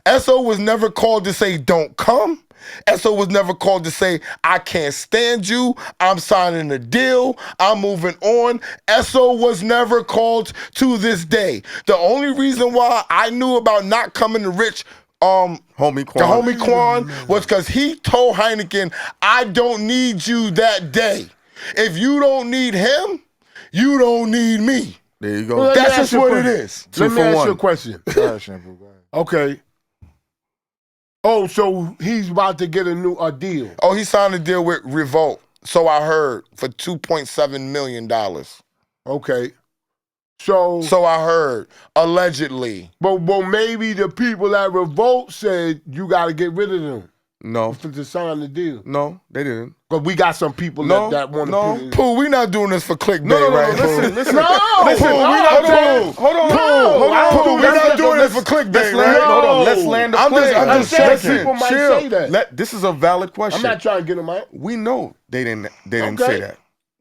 Esso was never called to say don't come. Esso was never called to say I can't stand you. I'm signing a deal. I'm moving on. Esso was never called to this day. The only reason why I knew about not coming to Rich Homie Quan. the homie Quan was because he told Heineken, I don't need you that day. If you don't need him, you don't need me. There you go. Well, That's just what it is. Let me for ask one. you a question. Okay. Oh, so he's about to get a deal. Oh, he signed a deal with Revolt. So I heard for $2.7 million. Okay. So I heard, allegedly. but maybe the people at Revolt said you got to get rid of them No, to sign the deal. no, they didn't. But we got some people No, that want no. to. Pooh, we not doing this for clickbait, No, right? listen. No, Listen, Pooh, we not not hold on. Pooh, we not doing this for clickbait, Let's right? land, hold on. Let's land the I'm plane. just checking. Listen, People might chill. say that. This is a valid question. I'm not trying to get them out. We know they didn't Okay. say that.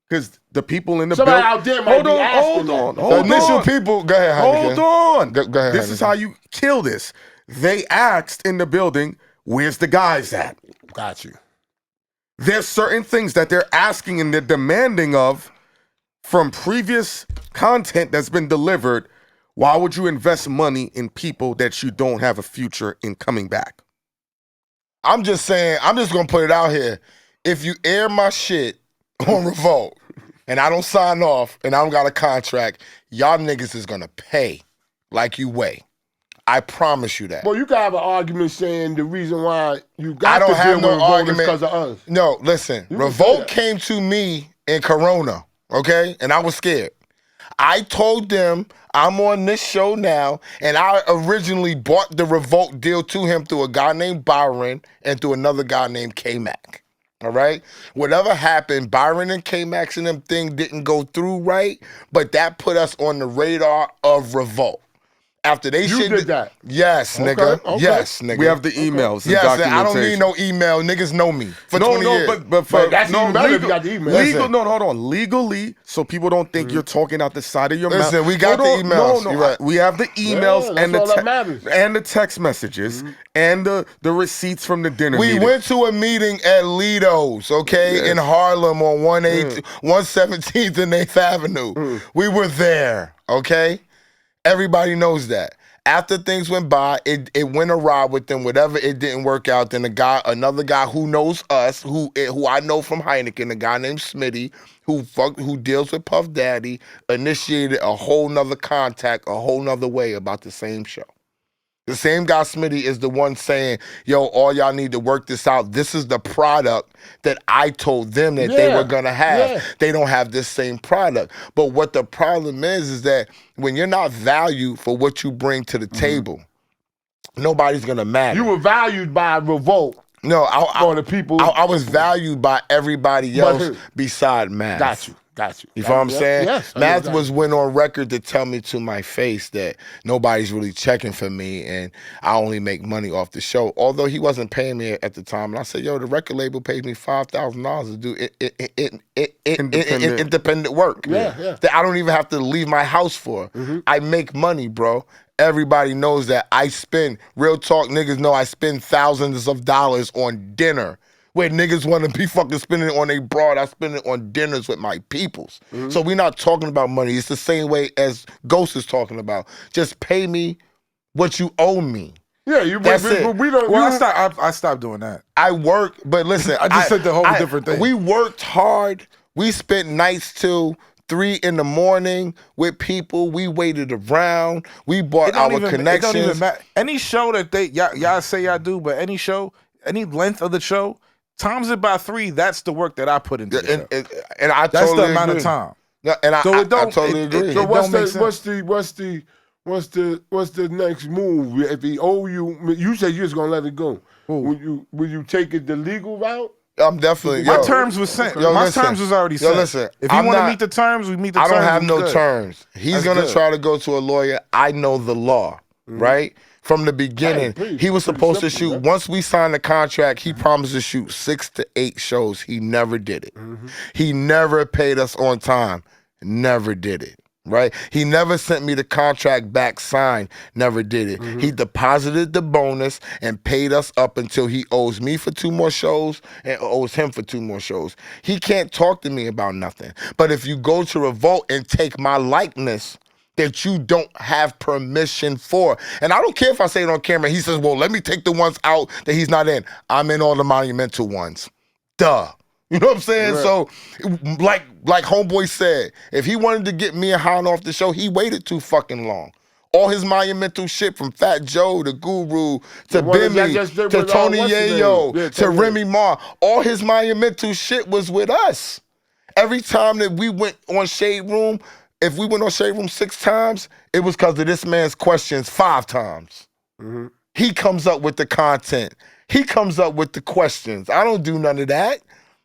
Because the people in the Somebody building. out there might be asking that. The Hold initial on. people, go ahead, Heineken. Hold on. Go ahead, This is Heineken. how you kill this. They asked in the building, where's the guys at? Got you. There's certain things that they're asking and they're demanding of from previous content that's been delivered. Why would you invest money in people that you don't have a future in coming back? I'm just saying, I'm just going to put it out here. If you air my shit on Revolt and I don't sign off and I don't got a contract, y'all niggas is going to pay like you weigh. I promise you that. Well, you can have an argument saying the reason why you got I don't to have deal no with Revolt is argument. because of us. No, listen. You can say Revolt that. came to me in Corona, okay? And I was scared. I told them I'm on this show now, and I originally bought the Revolt deal to him through a guy named Byron and through another guy named K-Mac. All right? Whatever happened, Byron and K-Max and them thing didn't go through right, but that put us on the radar of Revolt. After they You did that. Yes, nigga. Okay. Yes, nigga. We have the emails. And Yes, and I don't documentation. need no email. Niggas know me for 20 years. But for But that's even better if you got the email. Legal, Listen. no, hold on. Legally, so people don't think you're talking out the side of your mouth. Listen, we got Hold the on. emails. No, You're right. we have the emails that's and the all that matters. and the text messages and the receipts from the dinner We meeting. went to a meeting at Lido's, okay, in Harlem on 117th and 8th Avenue. We were there, okay? Everybody knows that. After things went by, it went awry with them. Whatever, it didn't work out. Then another guy who knows us, who I know from Heineken, a guy named Smitty, who deals with Puff Daddy, initiated a whole nother contact, a whole nother way about the same show. The same guy, Smitty, is the one saying, yo, all y'all need to work this out. This is the product that I told them that they were going to have. Yeah. They don't have this same product. But what the problem is that when you're not valued for what you bring to the table, nobody's going to matter. You were valued by Revolt. No, For the people. I was valued by everybody else beside Math. Got you. You feel what I'm saying? Yes. Math went on record to tell me to my face that nobody's really checking for me and I only make money off the show. Although he wasn't paying me at the time. And I said, yo, the record label pays me $5,000 to do independent work. Yeah. That I don't even have to leave my house for. I make money, bro. Everybody knows that I spend, real talk, niggas know I spend thousands of dollars on dinner. Where niggas want to be fucking spending it on a broad, I spend it on dinners with my peoples. So we're not talking about money. It's the same way as Ghost is talking about. Just pay me what you owe me. Yeah, That's it. we don't. Well, I stopped doing that. I work, but listen. I just said the whole different thing. We worked hard. We spent nights till 3 a.m. with people. We waited around. We bought our connections. It don't even matter. Any show that y'all say y'all do, but any show, any length of the show, times it by 3, that's the work that I put into the show. And I That's totally the amount agree. of time. No, and I totally agree. So don't make sense. what's the next move? If he owe you said you're just gonna let it go. Will you take it the legal route? I'm definitely. My terms was sent. My terms was already sent. Listen, if you want to meet the terms, we meet the terms. I don't have no good. terms. He's gonna try to go to a lawyer. I know the law, right? From the beginning, he was supposed to shoot. Man. Once we signed the contract, he promised to shoot 6 to 8 shows. He never did it. He never paid us on time. Never did it. Right? He never sent me the contract back signed. Never did it. He deposited the bonus and paid us up until he owes me for 2 more shows and owes him for 2 more shows. He can't talk to me about nothing. But if you go to Revolt and take my likeness that you don't have permission for. And I don't care if I say it on camera. He says, well, let me take the ones out that he's not in. I'm in all the monumental ones. Duh. You know what I'm saying? Right. So, like Homeboy said, if he wanted to get me and Han off the show, he waited too fucking long. All his monumental shit from Fat Joe to Guru to Bimmy to Tony Yayo to Remy Ma, all his monumental shit was with us. Every time that we went on Shade Room, if we went on Shade Room 6 times, it was because of this man's questions 5 times. He comes up with the content. He comes up with the questions. I don't do none of that.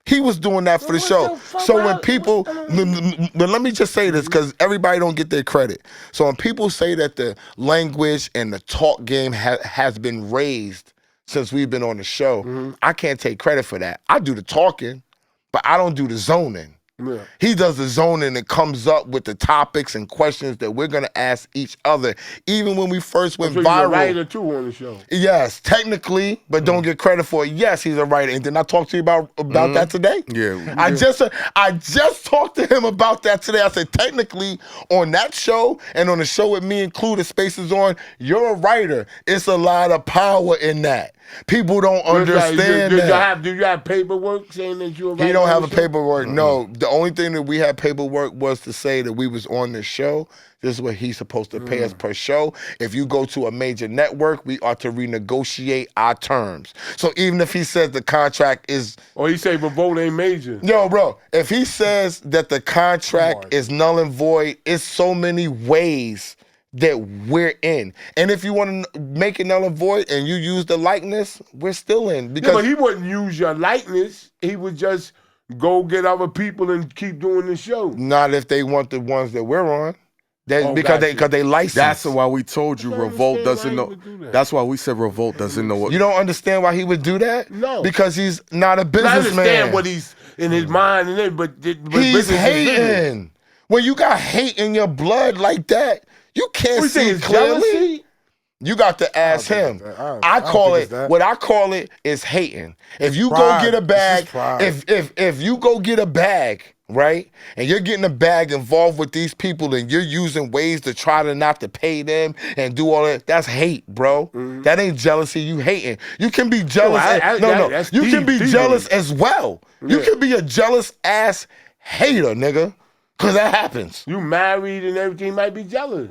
He was doing that for the show. So when people, let me just say this because everybody don't get their credit. So when people say that the language and the talk game has been raised since we've been on the show, I can't take credit for that. I do the talking, but I don't do the zoning. Yeah. He does the zoning and comes up with the topics and questions that we're gonna ask each other. Even when we first went So viral. you're a writer too on the show. Yes, technically, but don't get credit for it. Yes, he's a writer. And didn't I talk to you about that today? Yeah. I just talked to him about that today. I said, technically, on that show and on the show with me included, Spaces on, you're a writer. It's a lot of power in that. People don't understand that. Do you have paperwork saying that you're a writer? He don't have a on the show? paperwork. No, the only thing that we had paperwork was to say that we was on the show. This is what he's supposed to pay us per show. If you go to a major network, we are to renegotiate our terms. So even if he says the contract is... Or he say Revolt ain't major. Yo, bro, if he says that the contract is null and void, it's so many ways that we're in. And if you want to make it null and void and you use the likeness, we're still in. Because Yeah, but he wouldn't use your likeness. He would just go get other people and keep doing the show. not if they want the ones that we're on. Because they license. That's why we told you I don't Revolt understand doesn't why know. he would do that. That's why we said Revolt doesn't know what. You don't understand why he would do that? No. Because he's not a I businessman. understand what he's in his mind and everything, but He's business is business. hating. When you got hate in your blood like that, you can't What you see think, it's clearly. jealousy? You got to ask him. I call it. What I call it is hating. If you pride. go get a bag, It's just pride. if you go get a bag, right, and you're getting a bag involved with these people, and you're using ways to try to not to pay them and do all that, that's hate, bro. That ain't jealousy. You hating. You can be jealous. that's You can be deep, jealous as well. You can be a jealous ass hater, nigga, because that happens. You married and everything, might be jealous.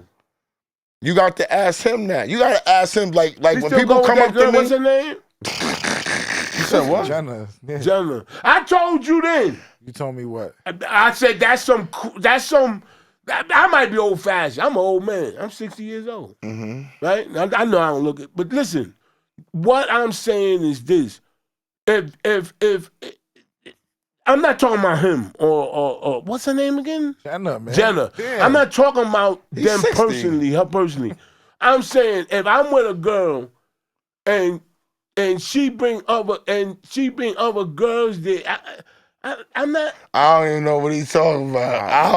You got to ask him that. You got to ask him like You when still people go with come that up girl, to what's me. her name? You said what? Jenna. Yeah. Jenna. I told you then. You told me what? I said that's some. I might be old fashioned. I'm an old man. I'm 60 years old. Right? I know I don't look it, but listen. What I'm saying is this: if I'm not talking about him or what's her name again? Jenna, man. Jenna. Damn. I'm not talking about He's them 60. personally, her personally. I'm saying if I'm with a girl and she bring other girls there, I'm not. I don't even know what he's talking about.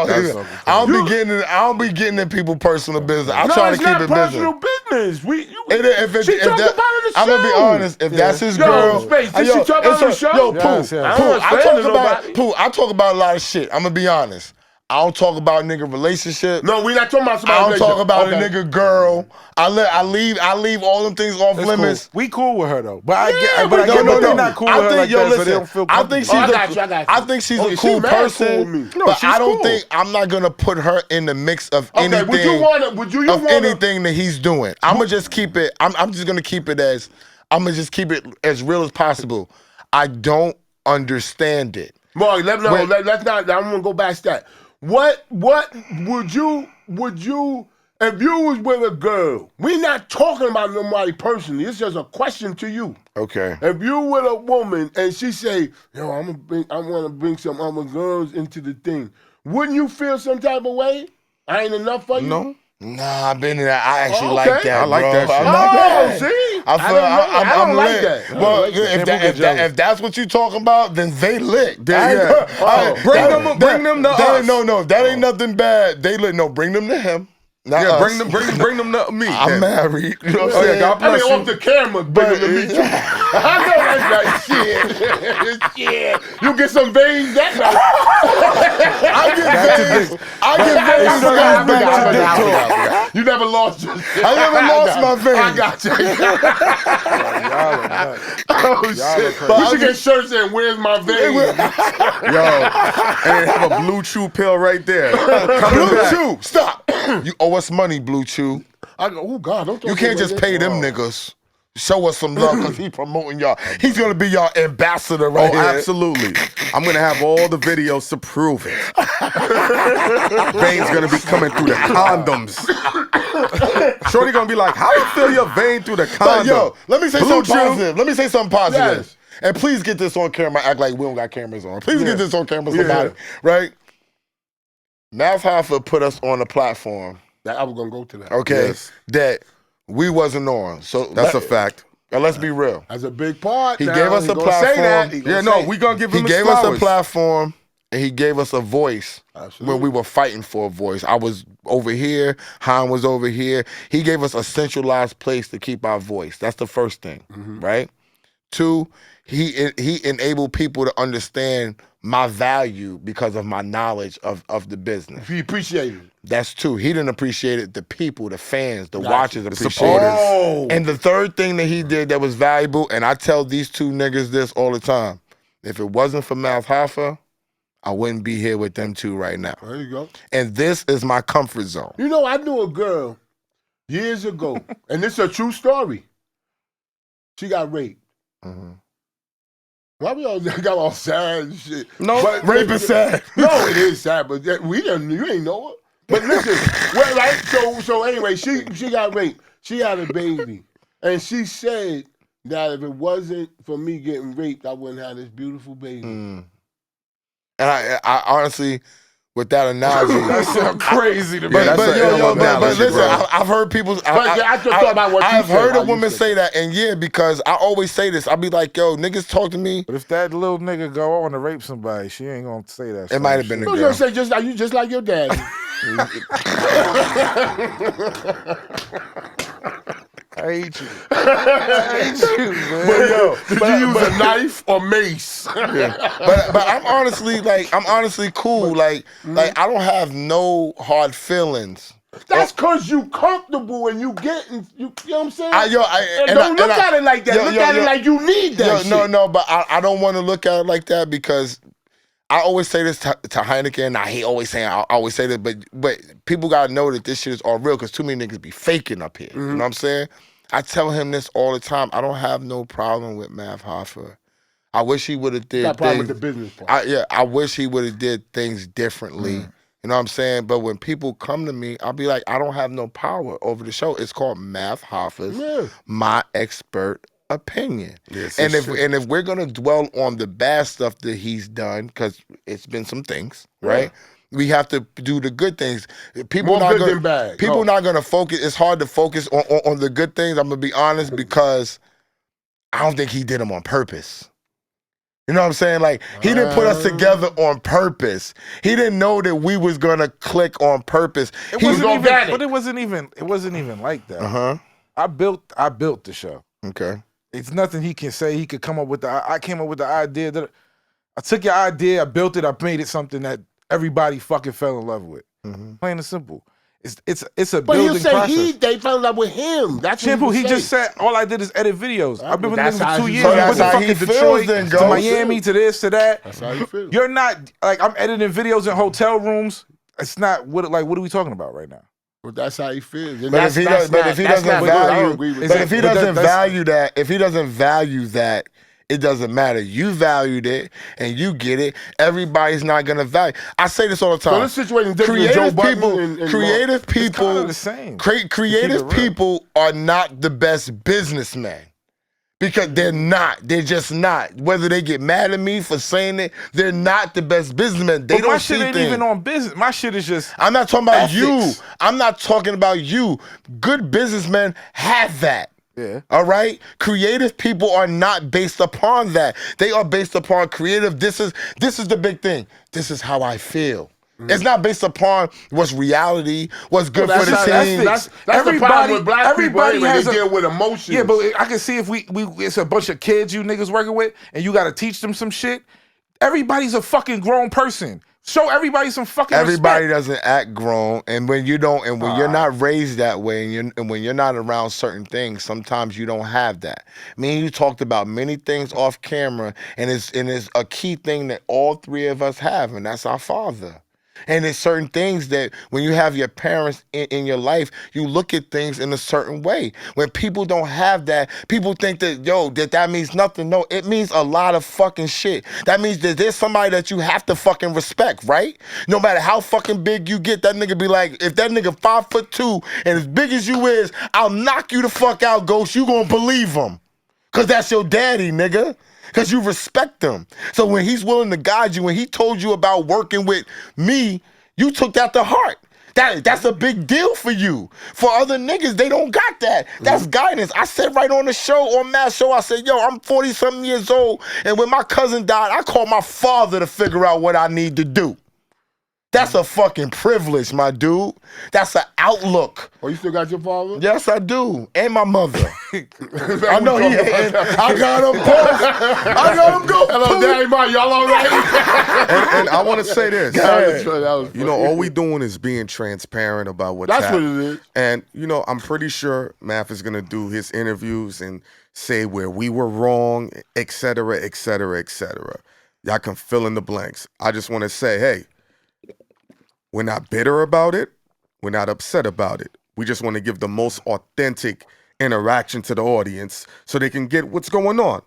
I don't be getting in people's personal business. I try to it's keep not it personal business. business. She talked about it in the I'm show. gonna be honest. If that's his Yo, girl, Space, did she talk about it in the show? Yo, Pooh, Yes, yes. Pooh, I don't want to I talk about a lot of shit. I'm gonna be honest. I don't talk about nigga relationship. No, we're not talking about somebody. I don't talk about okay. a nigga girl. I leave all them things off It's limits. cool. We cool with her though, but I Yeah, get, but I no, get, no, but they no. not cool with her like that, so they don't feel I comfortable. think she's I got you. I think she's Okay, a she cool mad cool person, with me. No, but she's I don't cool. think I'm not gonna put her in the mix of Okay, anything. would you wanna- anything that he's doing? I'm gonna just keep it. I'm just gonna keep it as real as possible. I don't understand it. Mark, let's not. I'm gonna go back to that. What would you if you was with a girl? We're not talking about nobody personally. It's just a question to you. Okay. If you with a woman and she say, "Yo, I want to bring some other girls into the thing," wouldn't you feel some type of way? I ain't enough for you. No. Nah, I've been in that. I actually Okay. like that. I like bro. that shit. I like that. See, I feel I don't like lit. that. Well, that. if that's what you talking about, then they lit. Bring them to us. No, that ain't nothing bad. They lit. No, bring them to him. Not Yeah, us. bring them to me. I'm married. You know what I'm Oh, yeah, saying? God I mean, bless off the camera, bring them to meet you. I know that's like shit. You get some veins that night. I get veins for I guys back to dick talk. You never lost your shit. I never lost my veins. I got you. Y'all are nuts. Oh, Y'all shit. are We should get shirts saying, "Where's my veins?" Yo, and have a blue chew pill right there. Blue Chew, stop. You owe us money, Blue Chew. I go, oh, God, don't You can't just pay them niggas. Show us some love because he promoting y'all. He's going to be y'all ambassador right here. Absolutely. I'm gonna have all the videos to prove it. Veins gonna be coming through the condoms. Shorty gonna be like, "How you feel your vein through the But condom?" yo, let me say Blue something Chew. positive. Let me say something positive. Yes. And please get this on camera. Act like we don't got cameras on. Please get this on camera, Yeah. somebody. Right? Math Hoffa put us on a platform, I was going to go to that. okay, Yes. that we wasn't on. So That's a fact. and let's be real. That's a big part. He now. gave us He a gonna say that. platform. He gonna Yeah, say no, it. we gonna give He him his gave us a flowers. platform and he gave us a voice Absolutely. when we were fighting for a voice. I was over here, Han was over here. He gave us a centralized place to keep our voice. That's the first thing, right? Two, he enabled people to understand my value because of my knowledge of the business. He appreciated it. That's two. He didn't appreciate it. The people, the fans, the Gotcha. watchers The appreciated supporters. it. Oh. And the third thing that he did that was valuable, and I tell these two niggas this all the time, if it wasn't for Math Hoffa, I wouldn't be here with them two right now. There you go. And this is my comfort zone. You know, I knew a girl years ago, and this is a true story. She got raped. Why we all got all sad and shit? No, But- Rape is sad. No, it is sad, but we didn't. You ain't know her. But listen, well, right? So anyway, she got raped. She had a baby, and she said that if it wasn't for me getting raped, I wouldn't have this beautiful baby. And I honestly, with that analogy. That sounds crazy to me. Yeah, that's an ill but analogy, listen, bro. I've heard people. I just thought about what you I've said, heard how a you woman said say that, and yeah, because I always say this. I'll be like, yo, niggas talk to me. But if that little nigga go on to rape somebody, she ain't gonna say that. It might have been I a was girl. gonna say just like your daddy. I hate you. I hate you, man. Did you use a knife or mace? But I'm honestly cool. Like I don't have no hard feelings. That's cause you comfortable and you getting you know what I'm saying? And don't look at it like that. Look at it like you need that shit. No, but I don't want to look at it like that because I always say this to Heineken. I always say this, but people gotta know that this shit is all real because too many niggas be faking up here. You know what I'm saying? I tell him this all the time. I don't have no problem with Math Hoffa. I wish he would have did Got problem things. with the business part. I wish he would have did things differently. You know what I'm saying? But when people come to me, I'll be like, I don't have no power over the show. It's called Math Hoffa's My Expert Opinion. Yes, and if we're gonna dwell on the bad stuff that he's done, because it's been some things, right? We have to do the good things. People More not good gonna, than bad. People not gonna focus. It's hard to focus on the good things. I'm gonna be honest because I don't think he did them on purpose. You know what I'm saying? Like he didn't put us together on purpose. He didn't know that we was gonna click on purpose. It He wasn't was even, organic. but it wasn't even like that. Uh-huh. I built the show. Okay. It's nothing he can say. He could come up with I came up with the idea that I took your idea, I built it, I made it something that everybody fucking fell in love with. Plain and simple. It's a But building he'll say process. they fell in love with him. That's what Shampoo, he say. just said all I did is edit videos. I've been with That's him how for 2 he years. feels. We went to That's how he fucking feels Detroit, then, to Ghost. Miami, to this, to that. That's how you feel. You're not like I'm editing videos in hotel rooms. It's not what are we talking about right now? But that's how he feels. And But if he doesn't value that, if he doesn't value that, it doesn't matter. You valued it and you get it. Everybody's not gonna value. I say this all the time. So this situation is different than Joe Budden and creative Mark. people, It's kinda the same. Creative people are not the best businessmen. Because they're not. They're just not. Whether they get mad at me for saying it, they're not the best businessmen. They But don't my see shit ain't things. even on business. My shit is just I'm not talking about ethics. you. I'm not talking about you. Good businessmen have that. Yeah. All right? Creative people are not based upon that. They are based upon creative. This is the big thing. This is how I feel. It's not based upon what's reality, what's good for the team. That's the problem with black people. Anyway, they deal with emotions. Yeah, but I can see if we it's a bunch of kids you niggas working with, and you got to teach them some shit. Everybody's a fucking grown person. Show everybody some fucking Everybody respect. doesn't act grown, and when you don't, and when you're not raised that way, and when you're not around certain things, sometimes you don't have that. Me and you talked about many things off camera, and it's a key thing that all three of us have, and that's our father. And there's certain things that when you have your parents in your life, you look at things in a certain way. When people don't have that, people think that, that means nothing. No, it means a lot of fucking shit. That means that there's somebody that you have to fucking respect, right? No matter how fucking big you get, that nigga be like, if that nigga 5'2" and as big as you is, I'll knock you the fuck out, Ghost. You gonna believe him. Cause that's your daddy, nigga. Because you respect him. So when he's willing to guide you, when he told you about working with me, you took that to heart. That's a big deal for you. For other niggas, they don't got that. That's guidance. I said right on the show, on Matt's show, I said, I'm 40-something years old, and when my cousin died, I called my father to figure out what I need to do. That's a fucking privilege, my dude. That's an outlook. Oh, you still got your father? Yes, I do. And my mother. I know he ain't. I got him both. I got him go. Hello, Daddy Mike. Y'all all right? And I want to say this. All we doing is being transparent about what's happening. What it is. And, I'm pretty sure Math is going to do his interviews and say where we were wrong, et cetera, et cetera, et cetera. Y'all can fill in the blanks. I just want to say, hey, we're not bitter about it. We're not upset about it. We just want to give the most authentic interaction to the audience so they can get what's going on.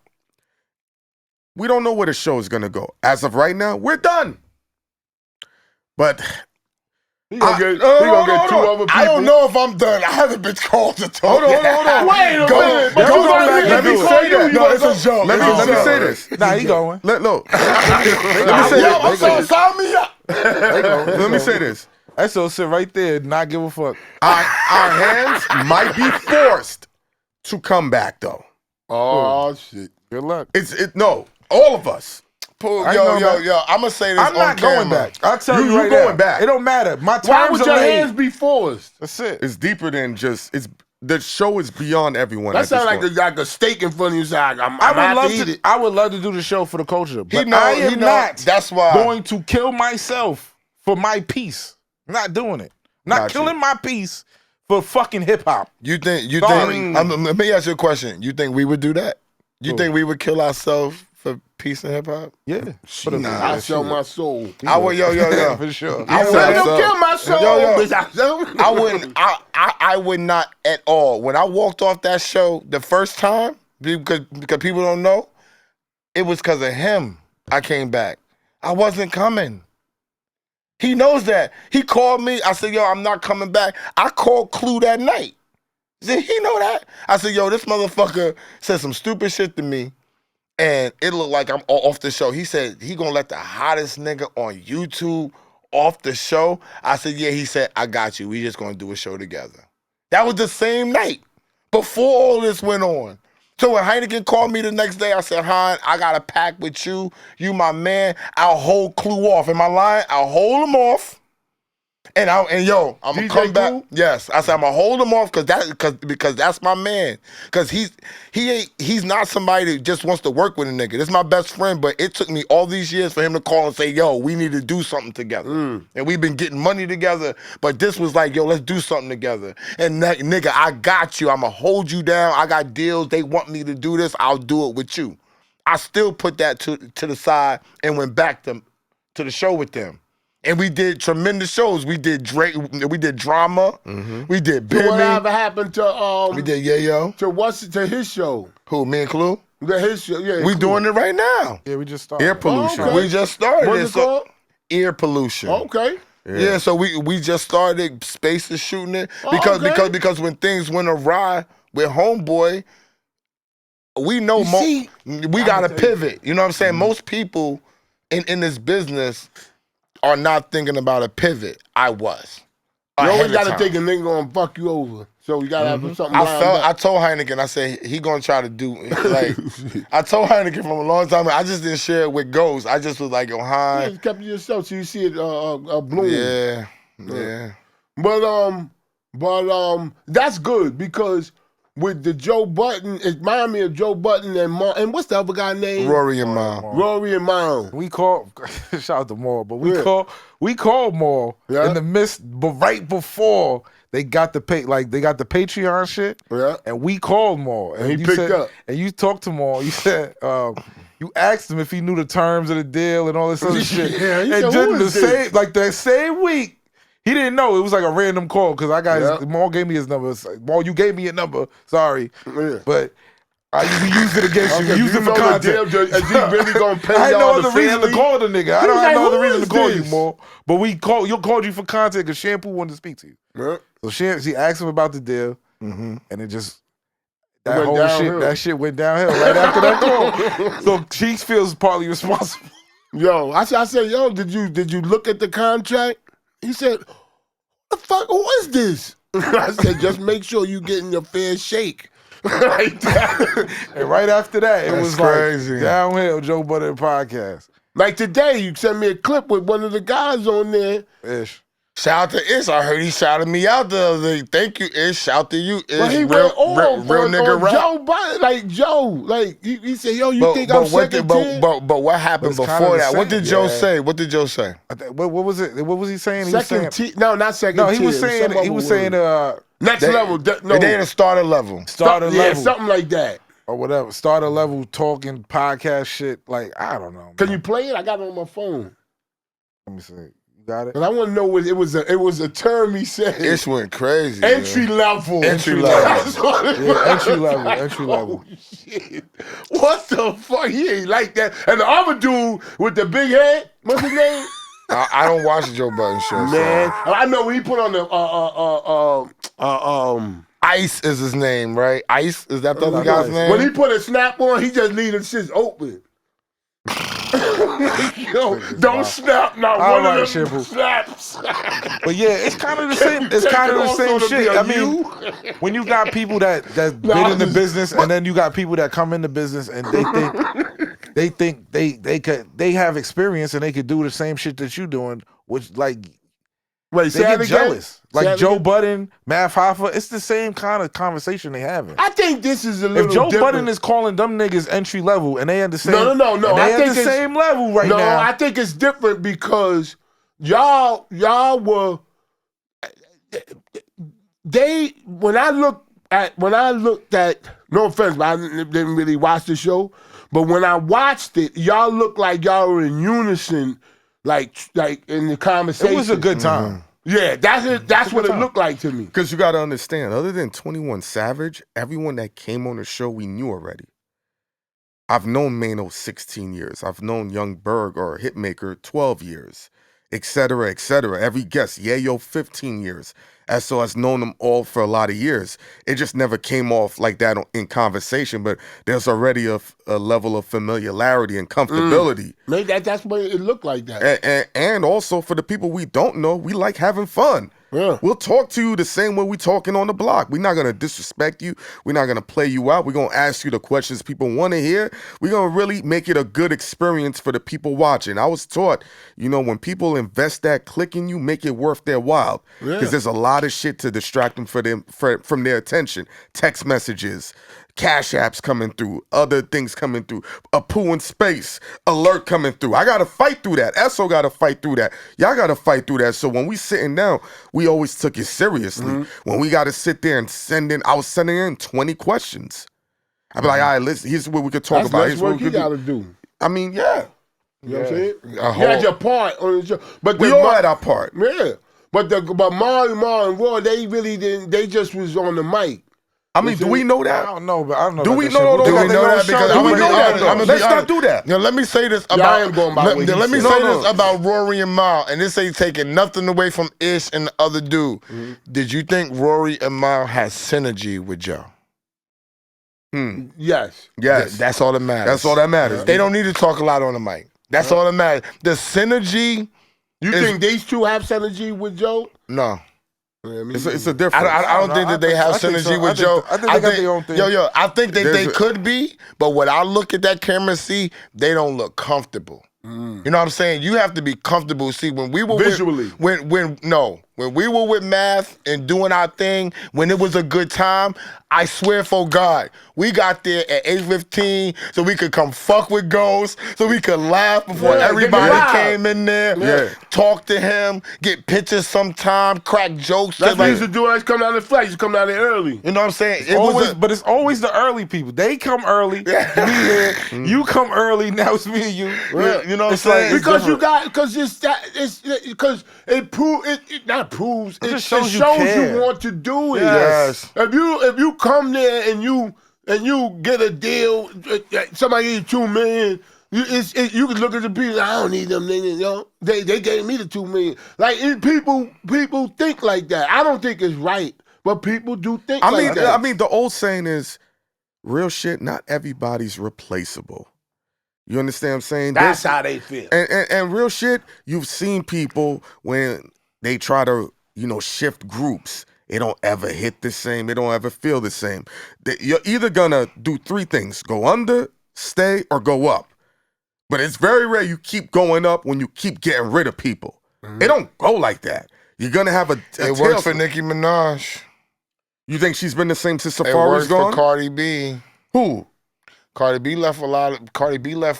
We don't know where the show is going to go. As of right now, we're done. But He gonna get two other people. I don't know if I'm done. I haven't been called to talk. Hold on. Wait a minute. Let me say that. No, it's a joke. Let me say this. Nah, he going. Let me I'm say this. sorry, sign me up. Let me say this. That's so sit right there, not give a fuck. Our hands might be forced to come back, though. Oh, shit. Good luck. No, all of us. Pooh, I yo, know, I'm gonna say this I'm on not camera. going back. I'll tell you You right going now. back. It don't matter. My Why terms would are your laid. hands be forced? That's it. It's deeper than just. The show is beyond everyone. That at this sounds point. like a steak in front of you. So I would love to do the show for the culture, but He I am not. That's why. Going to kill myself for my peace. Not doing it. Not Got you. killing my peace for fucking hip hop. You think? Sorry. Let me ask you a question. You think we would do that? You think we would kill ourselves for peace and hip hop? Yeah. I sell my soul. I would, yo. For sure. I Son, would, don't kill my soul. Yo. I wouldn't. I would not at all. When I walked off that show the first time, because people don't know, it was because of him. I came back. I wasn't coming. He knows that. He called me. I said, yo, I'm not coming back. I called Clue that night. Did he know that? I said, yo, this motherfucker said some stupid shit to me, and it looked like I'm off the show. He said he gonna let the hottest nigga on YouTube off the show. I said, yeah. He said, I got you. We just gonna do a show together. That was the same night before all this went on. So when Heineken called me the next day, I said, Hein, I got a pack with you. You my man. I'll hold Clue off. Am I lying? I'll hold him off. And I'm gonna come back. Clue? Yes, I said I'm gonna hold him off because that's my man. Because he's not somebody that just wants to work with a nigga. This is my best friend, but it took me all these years for him to call and say, yo, we need to do something together. And we've been getting money together, but this was like, yo, let's do something together. And nigga, I got you. I'm gonna hold you down. I got deals. They want me to do this. I'll do it with you. I still put that to the side and went back to the show with them. And we did tremendous shows. We did Drake. We did Drama. We did Bimmy. Whatever happened to We did Yayo. to his show? Who? Me and Clue. His show. Yeah, We Clue. doing it right now. Yeah, we just started. Air pollution. Okay. We just started. What's it called? Ear pollution. Okay. Yeah. So we just started. Space is shooting it because when things went awry with Homeboy, we know we got to pivot. You know what I'm saying? Most people in this business are not thinking about a pivot. I was. You always got got to think a nigga gonna fuck you over. So you got to have something I told Heineken, I said, he gonna try to do, like, I told Heineken from a long time, I just didn't share it with Ghost. I just was like, yo, Hein. You just kept it yourself so you see it bloom. Yeah. But that's good because with the Joe Budden, it reminded me of Joe Budden and what's the other guy name? Rory and Mom. Rory and Mom. We called shout out to Maul, but we called Maul in the midst, but right before they got the Patreon shit. Yeah. And we called Maul. And he picked up. And you talked to Maul. You said you asked him if he knew the terms of the deal and all this other shit. Yeah, he and said, who just is this? that same week, he didn't know. It was like a random call because Maul gave me his number. Maul, you gave me your number. Sorry. Yeah. But we used it against you. We used it for know the content. deal, is he really gonna pay I had no y'all other the reason to family? call the nigga. I He don't was have no like, other who reason is to call you this? more. But we called you for content because Shampoo wanted to speak to you. Yeah. So she asked him about the deal, and it just went downhill. that shit went downhill right after that call. So she feels partly responsible. Yo, I said, yo, did you look at the contract? He said, the fuck, who is this? I said, just make sure you getting your fair shake. Like that. And right after that, it was crazy. like downhill Joe Budden podcast. Like today, you sent me a clip with one of the guys on there. Ish. Shout out to Ish. I heard he shouted me out the other day. Thank you, Ish. Shout to you, Ish. But he real went on nigga on rap. Joe Budden, like Joe. Like he said, yo, you think I'm second tier? But what happened But it's kinda before the that? What same. did Joe Yeah. say? What did Joe say? What was it? What was he saying? He was Second saying tier? No, not second no. tier. He was saying Next level. No, They in a starter level. starter yeah, level something like that. or whatever. Starter level talking podcast shit. Like I don't know. Can man. you play it? I got it on my phone. Let me see. You got it. But I want to know what it was. It was a term he said. Ish went crazy. Entry level. Entry level. That's what it was. entry level, Like, entry level. Oh, shit. What the fuck? He ain't like that. And the other dude with the big head, what's his name? I don't watch the Joe Budden show. Man, I know when he put on the Ice is his name, right? Ice is that the other guy's name? when he put a snap on, he just leave the shit open. Yo, don't snap not All one right, of them Shibble. snaps. But yeah, it's kind of the same. It's kind of the same shit. I mean, when you got people that been in the business, and then you got people that come in the business and they have experience and they could do the same shit that you doing, which like Wait, they get jealous. Like Joe Budden, Math Hoffa, it's the same kind of conversation they having. I think this is a little If Joe different. Budden is calling them niggas entry level and they at the same No. and they I at think the it's- same level right no, now. I think it's different because y'all were when I looked at no offense, but I didn't really watch the show, but when I watched it, y'all looked like y'all were in unison, like in the conversation. It was a good time. Yeah, that's what it looked like to me. Because you got to understand, other than 21 Savage, everyone that came on the show we knew already. I've known Mano 16 years. I've known Young Berg or Hitmaker 12 years, et cetera, et cetera. Every guest, Yayo 15 years. So I've known them all for a lot of years. It just never came off like that in conversation, but there's already a level of familiarity and comfortability. Maybe that's what it looked like that. And also for the people we don't know, we like having fun. Yeah. We'll talk to you the same way we talking on the block. We're not going to disrespect you. We're not going to play you out. We're going to ask you the questions people want to hear. We're going to really make it a good experience for the people watching. I was taught, when people invest that click in you, make it worth their while. Because there's a lot of shit to distract them from their attention. Text messages, Cash Apps coming through, other things coming through, a Poo N Space alert coming through. I got to fight through that. Esso got to fight through that. Y'all got to fight through that. So when we sitting down, we always took it seriously. When we got to sit there and I was sending in 20 questions. I'd be like, all right, listen, here's what we could talk about. That's work you got to do. I mean, yeah. You know what I'm saying? You had your part on the show. But We all had our part. Yeah. But Marley and Roy, they really didn't, they just was on the mic. I mean, do we know that? I don't know, but I don't know. Do about we that know shit. that? Do we know that? Because I'm we gonna know be that, honest. though? I'm gonna Let's be not honest. do that. Let me say this I about. am going by what he Let me said. say No. this about Rory and Mal, and this ain't taking nothing away from Ish and the other dude. Did you think Rory and Mal had synergy with Joe? Yes. Yes. That's all that matters. That's all that matters. They don't need to talk a lot on the mic. That's all that matters. The synergy. You think these two have synergy with Joe? No. It's a difference. I don't think that they have synergy with Joe. I think they got their own thing. Yo, I think that they There's could be, but when I look at that camera and see, they don't look comfortable. You know what I'm saying? You have to be comfortable. See, when we were Visually. when we were with Math and doing our thing, when it was a good time, I swear for God, we got there at 8:15 so we could come fuck with Ghost, so we could laugh before everybody came in there, talk to him, get pictures sometime, crack jokes. That's what we used to do when I used to come down the flight. You used to come down there early. You know what I'm saying? But it's always the early people. They come early. We here. You come early. Now it's me and you. You know what I'm It's like- saying? Because it proves it just shows shows you you care. want to do it. Yes. If you come there and you get a deal, somebody gives you $2 million. You can look at the people. I don't need them niggas. They gave me the $2 million. Like people think like that. I don't think it's right, but people do think like that. I mean, the old saying is, real shit. Not everybody's replaceable. You understand what I'm saying? That's how they feel. And real shit, you've seen people when they try to, shift groups, it don't ever hit the same. It don't ever feel the same. You're either gonna do three things: go under, stay, or go up. But it's very rare you keep going up when you keep getting rid of people. It don't go like that. You're gonna have a It works for Nicki Minaj. You think she's been the same since It Safari's works gone? for Cardi B. Who? Cardi B left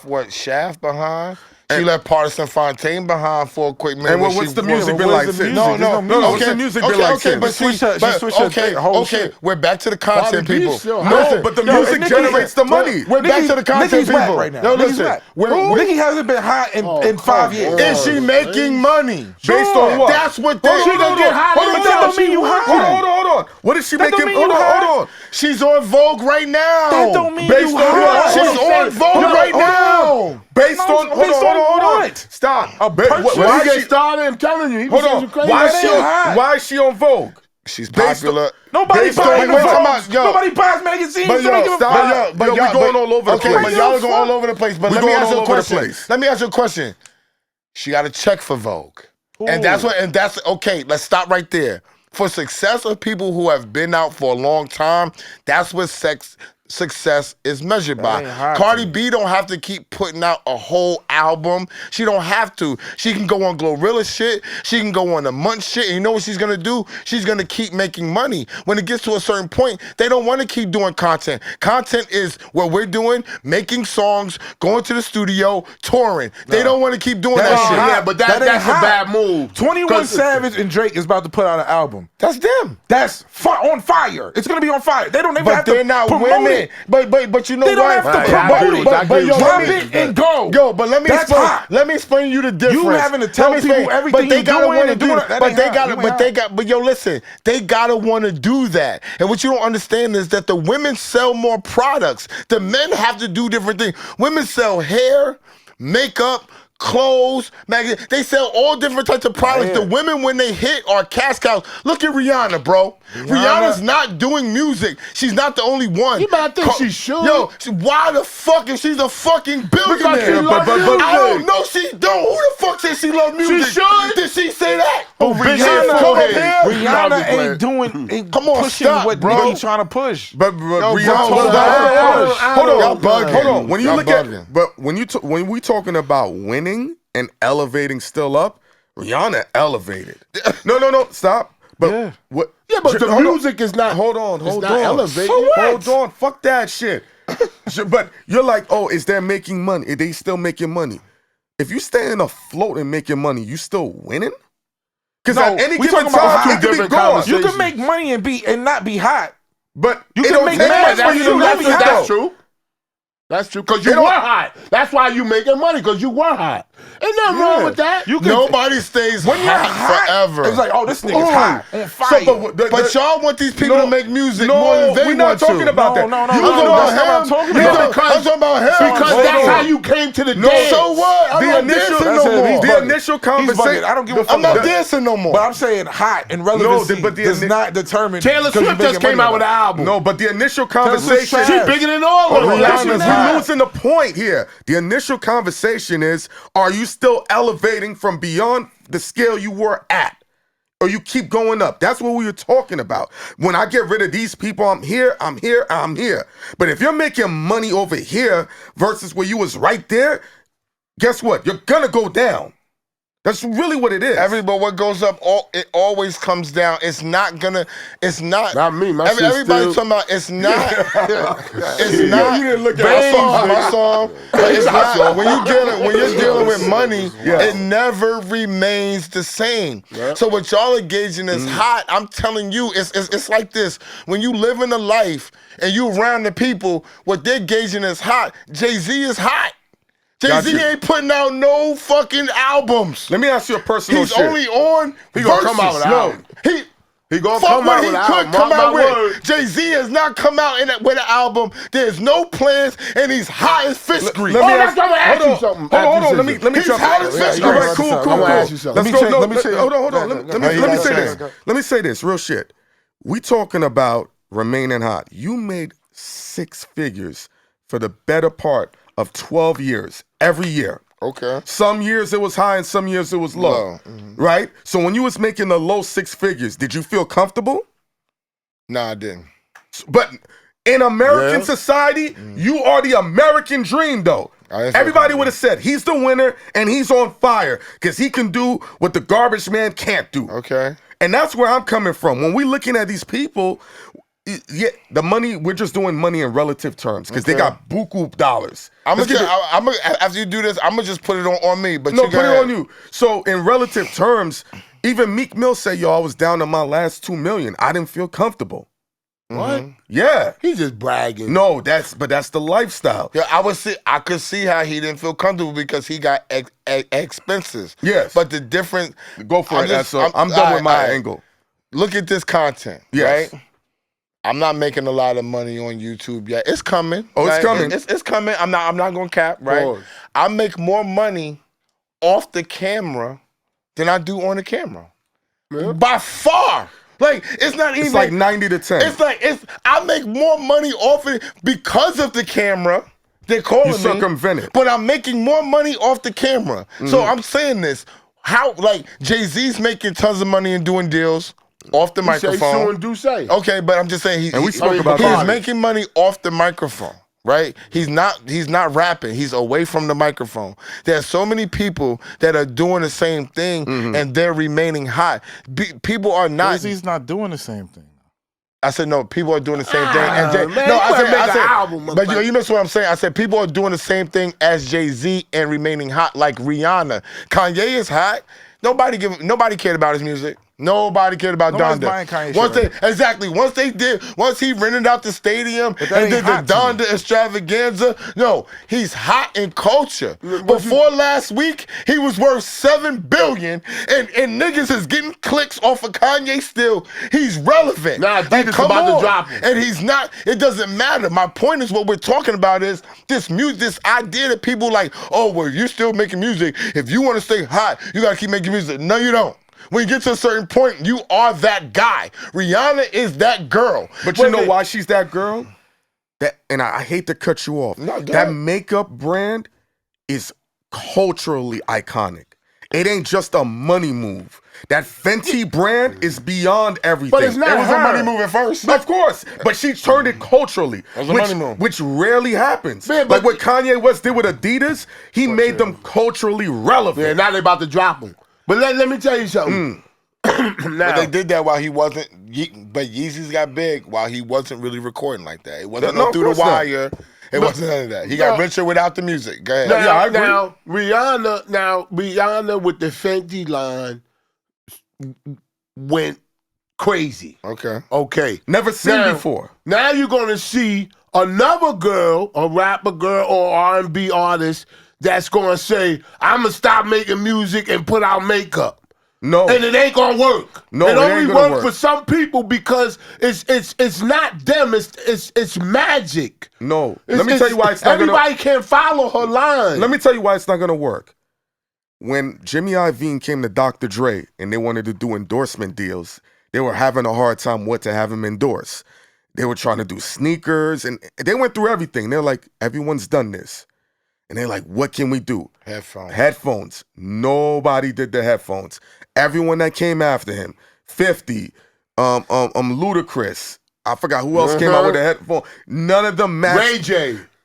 what, Shaft behind? She left Partisan Fontaine behind for a quick minute. And what's the music been like since? No. What's the music been like since? But Switch her whole shit. We're back to the content, Cardi B people. still No, Listen, but the music generates the money. We're back to the content, Nicki's whack people. right now. Yo, Nicki's listen. whack. Nicki hasn't been hot in 5 years. Is she making money? Based on what? That's what they Hold on. But that don't mean you hot. Hold on. What is she That making? don't mean you hot. Hold on. She's on Vogue right now. That don't mean Based you on hot. what? She's on Vogue right now. Based on based on hold on. what? Stop. purchase? When Why you get she? started, I'm telling you, he Hold was on. saying crazy. Why That ain't hot. is she on Vogue? She's Based popular. Nobody Based on buys what? Vogue. Nobody buys Megan making scenes. But Somebody give a fuck. we going all over the place. Okay, but y'all are going all over the place. But let me ask you a question. Place. Let me ask you a question. She got a check for Vogue. And that's okay, let's stop right there. For success of people who have been out for a long time, that's what success is measured by. Cardi B don't have to keep putting out a whole album. She don't have to. She can go on Glorilla shit. She can go on the Munch shit. And you know what she's gonna do? She's gonna keep making money. When it gets to a certain point, they don't want to keep doing content. Content is what we're doing, making songs, going to the studio, touring. They don't want to keep doing that shit. Yeah, but that's a bad move. 21 Savage and Drake is about to put out an album. That's them. That's on fire. It's gonna be on fire. They don't even have to They're not promote women. it. But you know They don't what? have to promote it. But yo, Drop it and go. Yo, but let me That's explain. hot. Let me explain you the difference. You having to tell people everything but they you gotta doing wanna and do doing that. that But ain't they hot. gotta. You ain't But they hot. got. But yo, listen. They gotta want to do that. And what you don't understand is that the women sell more products. The men have to do different things. Women sell hair, makeup, clothes, magazines. They sell all different types of products. The women, when they hit, are cash cows. Look at Rihanna, bro. Rihanna's not doing music. She's not the only one. You might think she should. Yo, why the fuck if she's a fucking Because billionaire? she love music. I don't know. She don't. Who the fuck said she love music? She should. Did she say that? Oh, Rihanna, come up here. Rihanna ain't doing. Come on, pushing stop, what bro. nigga trying to push. But Rihanna, Hold on. Y'all bugging. hold on. When you Y'all look bugging. at, but when we talking about winning and elevating still up, Rihanna elevated. No, stop. But what? Yeah, but the music is not. Hold on. elevating. So what? Hold on. Fuck that shit. But you're like, oh, is they making money? Are they still making money? If you staying afloat and making money, you still winning? Because No, at any we given talking about time, it two could be different gone. You can make money and not be hot. But You it can don't make take money, much for that's you true, to that's be true, hot. That's true. That's true. Because you were hot. That's why you making money, because you were hot. Ain't nothing wrong with that. You can, Nobody stays when you're hot forever. It's like, oh, this nigga's hot, on fire. So, But y'all want these people to make music more No, than they we're not want to. talking about that. No, You no, talking that's not about what I'm him? talking about. I'm talking about him. Because Hold that's on. how you came to the No, dance. So what? I'm The not initial- dancing that's no it. more. He's The bugging. initial He's bugging. conversation. I don't give a fuck I'm not about that. dancing no more. But I'm saying hot and relevancy but the does ini- not determine. Taylor 'cause you Swift making just came money out with or an not. album. No, but the initial Swift conversation. trash. She bigger than all of them. We're losing the point here. The initial conversation is: are you still elevating from beyond the scale you were at? Or you keep going up? That's what we were talking about. When I get rid of these people, I'm here. But if you're making money over here versus where you was right there, guess what? You're gonna go down. That's really what it is. But what goes up, it always comes down. It's not. Not me. My shit's Everybody's still- talking about. It's not. It's Yeah, not. you didn't look at my song. But it's not. When you're dealing with money, Yeah. it never remains the same. Yeah. So what y'all are gauging is hot. I'm telling you, it's like this. When you live in a life and you around the people, what they're gauging is hot. Jay-Z is hot. Jay-Z Gotcha. ain't putting out no fucking albums. Let me ask you a personal He's shit. only on He gonna come out with an album. He gonna Fuck come what out he with an could album. come Mark out my with. word. Jay-Z has not come out with an album. There's no plans, and he's hot as fish grease. Let me that's what I'm gonna ask you something. Hold on. Let me He's jump hot in. as fish All right, grease. cool. I'm gonna ask you something. Let's go. Let me say- Hold on. Let me say this. Go. Let me say this. Real shit. We talking about remaining hot. You made 6 figures for the better part of 12 years every year. Okay. Some years it was high and some years it was low. Right? So when you was making the low 6 figures, did you feel comfortable? Nah, I didn't. But in American society, you are the American dream, though. Everybody would have said he's the winner and he's on fire because he can do what the garbage man can't do. Okay. And that's where I'm coming from. When we're looking at these people, yeah, the money, we're just doing money in relative terms because they got buku dollars. After you do this, I'm gonna just put it on me. But No, you put it on you. So in relative terms, even Meek Mill said, yo, I was down to my last 2 million. I didn't feel comfortable. What? Yeah. He's just bragging. No, that's the lifestyle. Yeah, I could see how he didn't feel comfortable because he got expenses. Yes. But the difference. Go for it. I'm done all with my right. angle. Look at this content, Yes. right? I'm not making a lot of money on YouTube yet. It's coming. Oh, it's right? coming. It's coming. I'm not gonna cap, right? Pause. I make more money off the camera than I do on the camera. Yeah. By far. Like, it's not even. It's like 90 to 10. It's like, I make more money off it because of the camera. They're calling You me. circumvent it. But I'm making more money off the camera. So I'm saying this. How, like, Jay-Z's making tons of money and doing deals off the microphone. Say. Okay, but I'm just saying And we spoke about he's that. making money off the microphone. Right? He's not rapping. He's away from the microphone. There's so many people that are doing the same thing and they're remaining hot. People are not. Jay-Z's not doing the same thing. I said, no, people are doing the same thing. And Man, no, you I better make an said, album, but you missed what I'm saying. I said, people are doing the same thing as Jay-Z and remaining hot like Rihanna. Kanye is hot. Nobody cared about his music. Nobody cared about Nobody's Donda. buying Kanye shit Once he rented out the stadium that and ain't did the hot to me. Donda extravaganza, no, he's hot in culture. Before last week, he was worth $7 billion, and niggas is getting clicks off of Kanye still. He's relevant. Nah, Adidas about to drop him. And he's not, it doesn't matter. My point is what we're talking about is this idea that people like, oh, well, you're still making music. If you want to stay hot, you got to keep making music. No, you don't. When you get to a certain point, you are that guy. Rihanna is that girl. But you know why she's that girl? And I hate to cut you off. No, that makeup brand is culturally iconic. It ain't just a money move. That Fenty brand is beyond everything. But it's not It was her. a money move at first. Of course, but she turned it culturally, was a money move. which rarely happens. Man, like but- what Kanye West did with Adidas, he made them culturally relevant. Yeah, now they about to drop him. But let me tell you something. But Now, they did that while he wasn't, but Yeezy's got big while he wasn't really recording like that. It wasn't No, no of through the course not. wire. It wasn't none of that. He got richer without the music. Go ahead. now, yeah, I agree. Rihanna with the Fenty line went crazy. Okay. Never seen Now- before. Now you're gonna see another girl, a rapper girl or R&B artist that's gonna say, "I'm gonna stop making music and put out makeup." No. And it ain't gonna work. No, it it only ain't gonna works work. for some people because it's not them. It's magic. No. Let me tell you why it's not everybody can't follow her line. Let me tell you why it's not gonna work. When Jimmy Iovine came to Dr. Dre and they wanted to do endorsement deals, they were having a hard time what to have him endorse. They were trying to do sneakers and they went through everything. They're like, everyone's done this. And they're like, what can we do? Headphones. Nobody did the headphones. Everyone that came after him, 50, Ludacris. I forgot who else came out with a headphone. None of them matched.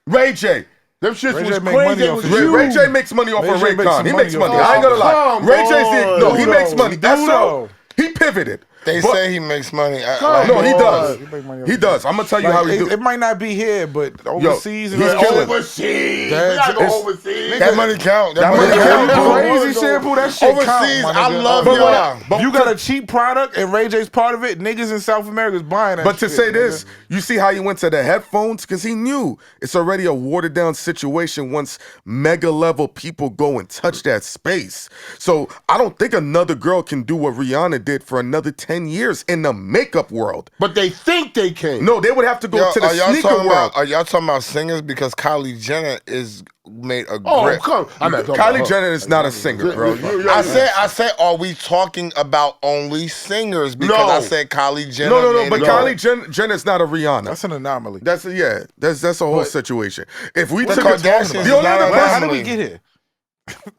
Ray J. Them shits Ray J was make crazy. money It off was of Ray, you. Ray J makes money off Ray of J makes Raycon. He money makes off money. of I ain't gonna lie. Come Ray J, he makes on. money. That's do, so. though. He pivoted. They But- say he makes money. No, he does. He make money off He of does. I'm gonna tell you Like, how he do. it might not be here, but overseas, he's killing. Overseas. That's- We gotta go it's- overseas. That money count. That money count. Crazy shampoo, that shit count, Overseas, my I nigga. love But y'all. But you got a cheap product and Ray J's part of it. Niggas in South America is buying that. But to shit, say nigga. this, you see how he went to the headphones? Because he knew it's already a watered down situation once mega level people go and touch that space. So I don't think another girl can do what Rihanna did for another 10 years in the makeup world. But they think they can. No, they would have to go to the sneaker world. Are y'all talking about singers? Because Kylie Jenner is made a Oh, grip. come. I'm not talking about Kylie her. Jenner is not a singer, bro. I said, are we talking about only singers? Because No. I said Kylie Jenner. No, made but a Kylie Jenner's not a Rihanna. That's an anomaly. That's a whole situation. If we The took Kardashians the is only not other a person, How did we get here?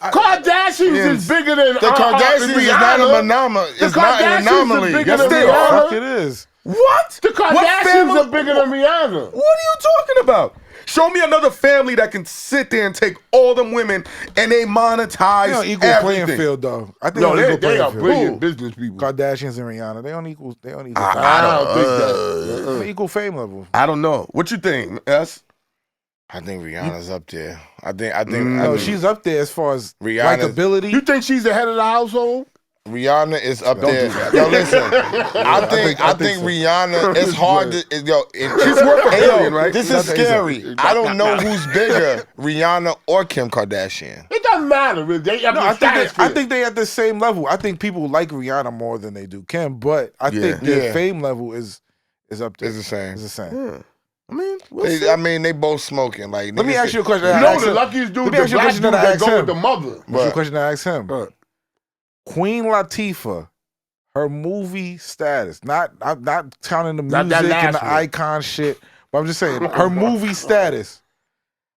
Kardashians is bigger than The Kardashians is not an anomaly. It's not an Kardashians are anomaly. bigger Yes, than they Rihanna. are. Fuck it is. what? The What Kardashians family- are bigger than Rihanna. What are you talking about? Show me another family that can sit there and take all them women and they monetize They on equal everything. playing field, though. I think No, on they equal playing are field. brilliant business people. Kardashians and Rihanna, they on equal. I fame. don't think that. They're equal fame level. I don't know. What you think, S? I think Rihanna's up there. I think No, she's up there as far as Rihanna's- likability. You think she's the head of the household? Rihanna is up Don't there. do that. Yo, listen. I think Rihanna. It's hard to. She's worth $1 billion, right? This is scary. I don't know who's bigger, Rihanna or Kim Kardashian. It doesn't matter. Really. They have No, the I stratosphere. think they at the same level. I think people like Rihanna more than they do Kim, but I think their Yeah. fame level is up there. It's the same. It's the same. Yeah. I mean, we'll see. They both smoking. Like, Let me niggas ask you a question. You I know asked the him- luckiest dude, Let me the ask you a black question dude that I that asked go him. with the mother. What's your question I asked him? Queen Latifah, her movie status, I'm not counting the Not music that and the last one. icon shit, but I'm just saying her movie status,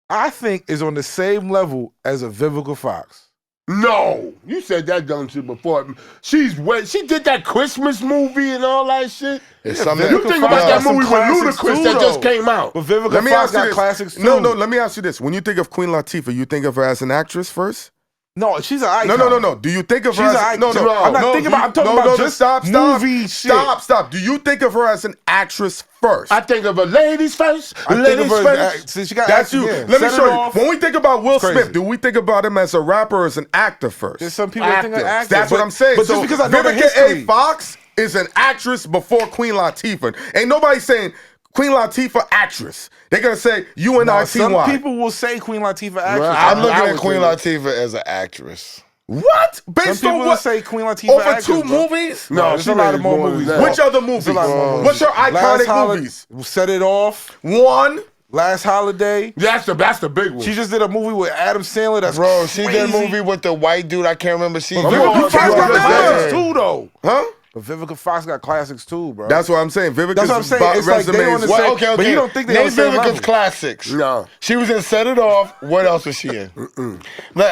I think, is on the same level as a Vivica Fox. No, you said that dumb shit before. She did that Christmas movie and all that shit. It's something. You think about that movie with Ludacris that just came out. But Vivica Let me Fox ask you got this. classics too. No, let me ask you this. When you think of Queen Latifah, you think of her as an actress first? No, she's an icon. No. Do you think of her She's as an icon. no? I'm not thinking about. I'm talking about just stop, movie shit. Stop. Do you think of her as an actress first? I think of her ladies first. I think Ladies of her first. since she got That's you. yeah, Let me set show it you. off. When we think about Will Crazy. Smith, do we think about him as a rapper or as an actor first? There's some people that think of Actor. actors. That's what I'm saying. But so just because I know the Vivica history, A. Fox is an actress before Queen Latifah. Ain't nobody saying Queen Latifah actress. They're gonna say UNITY. some people will say Queen Latifah actress. Well, I'm looking I at would Queen say Latifah as an actress. What? Some Based people on will what? say Queen Latifah Over actress, 2 bro. movies? No, there's she a lot made of more more than movies. that. Which other movies? There's a lot more movies. What's your Last iconic Holiday- movies? Set It Off. One. Last Holiday. That's the big one. She just did a movie with Adam Sandler. That's Bro, she did a crazy. movie with the white dude. I can't remember. She Vivica Fox got classics too, though. Huh? But Vivica Fox got classics too, bro. That's what I'm saying. Vivica's That's what I'm saying. It's like they on the resume same- is- okay. But you don't think they Name on the same Vivica's level. classics. No. She was in Set It Off. What else was she in?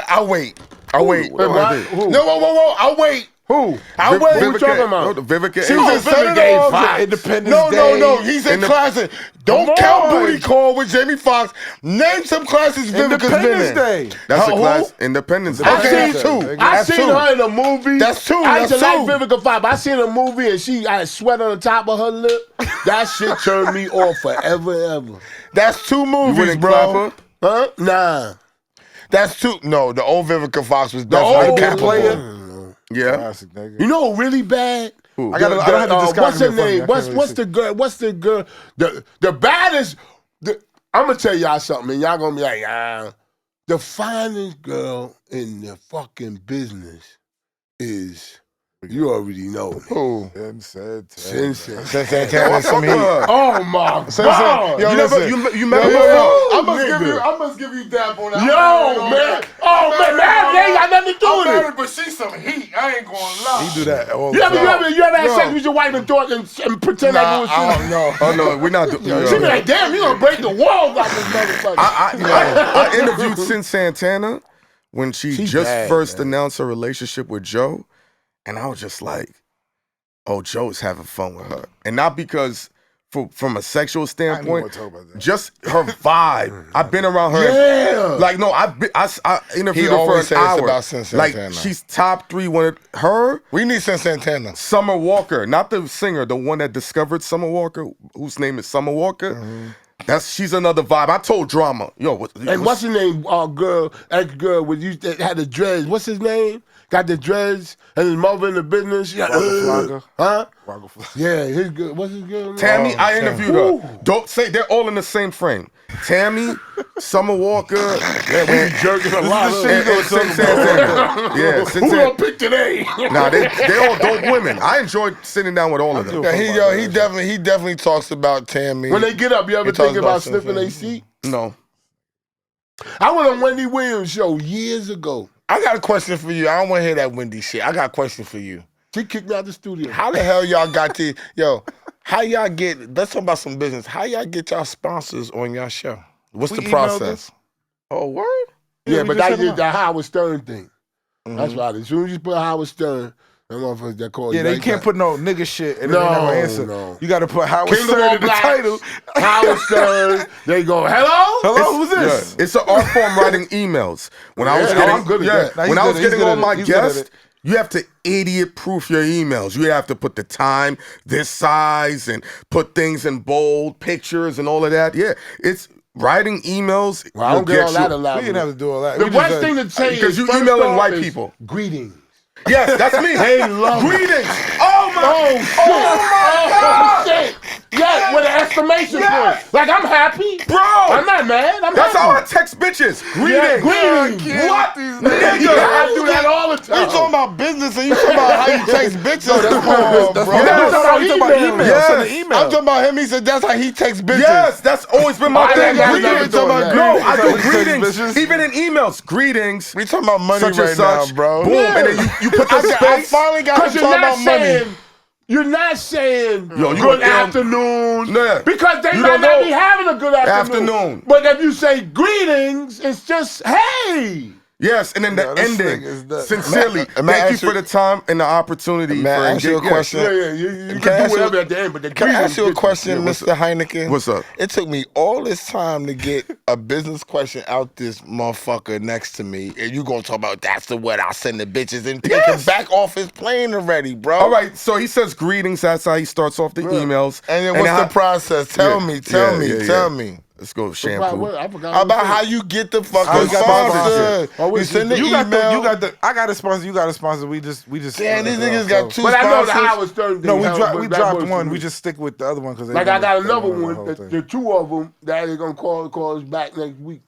I'll wait. Wait, what? Who? No, whoa. I'll wait. Who? I'll wait. Who you talking about? Vivica. She was in Set Vivica It A. Off. Fox. Independence Day. No. He said classic. Don't Come count on. Booty Call with Jamie Foxx. Name some classics Vivica's been Independence in. Day. That's a Who? class. Independence Day. Okay, I that's seen two. I That's seen two. her in a movie. That's two. I used to That's like two. Vivica Fox. I seen a movie and she had sweat on the top of her lip. That shit turned me off forever and ever. That's two You movies, wouldn't bro. clap her? Huh? Nah. That's two. No, the old Vivica Fox was old definitely Cap capable. player. Yeah. Classic, nigga. You know really bad? Who? I don't have the discography what's her in front of me. I name? can't What's really the girl? What's the girl? The baddest. I'm gonna tell y'all something, and y'all gonna be like, the finest girl in the fucking business is. You already know. Who? Sensei. Santana and some heat. Oh my Sensei. God. Yo, You never. listen. You remember? I Nigga. must give you dap on that. Yo, man. Oh, man, they ain't got nothing to do with it. but she's some heat. I ain't gonna lie. He do that all the You ever time. had sex with your wife and thought and pretend like it was I you? don't know. Oh no, we're not. She be like, damn, you gonna break the walls out this motherfucker. I interviewed Sin Santana when she just bad, first announced her relationship with Joe, and I was just like, "Oh, Joe's having fun with her," and not because from a sexual standpoint, talk about that. just her vibe. I've been around her. Yeah. Like no, I interviewed He her for always an says hour. about Sin Like Santana. she's top 3. One of her, We need some Santana. Summer Walker, not the singer, the one that discovered Summer Walker, whose name is Summer Walker. She's another vibe. I told Drama, yo, And what's her name? Ex-girl with you that had the dreads. What's his name? Got the dreads and his mother in the business. Yeah. Flocka. Huh? Wagga Flocka. Yeah, his girl. What's his girl name? Tammy, I interviewed her. Don't say they're all in the same frame. Tammy, Summer Walker, and Jerking a lot of Sin Santana. Yeah, Sin Who Santana. gonna pick today? Nah, they all dope women. I enjoyed sitting down with all of them. Yeah, he definitely talks about Tammy. When they get up, you ever He talks think about about sniffing something. their seat? No. I went on Wendy Williams' show years ago. I got a question for you. I don't want to hear that Wendy shit. I got a question for you. She kicked me out the studio. How the hell y'all got to how y'all get? Let's talk about some business. How y'all get y'all sponsors on y'all show? What's We the emailed process? Oh, word? Yeah, we but just that set them is up. the Howard Stern thing. That's right. As soon as you put Howard Stern, them motherfuckers that call Yeah, you. they like can't that. put no nigga shit and No, then they never answer. no. You got to put Howard Kingdom Stern of in the Blacks, title. Howard Stern. They go, hello? Hello, who's Yeah, this? it's an art form writing emails. When I was Yeah, getting, I'm good at that. Nah, when he's I was good at- getting he's all good my at it. He's good at guests, it. you have to idiot proof your emails. You have to put the time, this size, and put things in bold, pictures, and all of that. Yeah, it's writing emails. Well, I don't will get all that you- a lot. We didn't have to do all that. The We just worst had- thing to say Because is you first emailing off white is people. Greetings. Yes, that's me. They love it. Greetings. Oh my. Oh, shit. Oh, shit. Yeah, with an exclamation point. Like, I'm happy. Bro. I'm not mad. I'm That's happy. how I text bitches. Yeah, Greetings. greetings. What? Nigga, I do that all the time. You talking about business and you talking about how you text bitches? Come on, That's bro. what Yeah, I'm talking about. email. Email. Yes. Send an email. I'm talking about him. He said that's how he texts bitches. Yes, that's always been my I thing. never Greetings. thought that. No, I That's do how we text greetings. bitches. Even in emails, greetings. We talking about money Such and right now, such. bro. Boom. Yeah. And then you put the I space. finally got him Because you're talking not about money. saying, you're not saying Yo, you good a damn- afternoon. Yeah. Because they You might don't not know. be having a good afternoon. Afternoon. But if you say greetings, it's just, hey. Yes, and then the Yo, this ending. nigga is nuts. Sincerely, May I thank you ask for the time and the opportunity. May I for ask you a engaging- question? Yeah, you Can I can ask do you- whatever at the end, but the Can I greetings ask you a get- question, what's Mr. Heineken? What's up? It took me all this time to get a business question out this motherfucker next to me, and you gonna talk about that's the what I send the bitches and take him back off his plane already, bro. All right, so he says greetings. That's how he starts off the emails. And then what's how- the process? Tell Yeah, me, tell yeah. me. Let's go, Wow, shampoo. what? I forgot. About how you get the How fucking you got the sponsor. sponsor? Oh, You wait, send the You got email. the, you got the. I got a sponsor. You got a sponsor. We just. Damn, these niggas got two But I know the sponsors. Howard Stern thing. No, we how- dropped. but We that dropped works one. for We me. just stick with the other one because Like I got another the one. whole thing. The two of them that they're gonna call us back next week.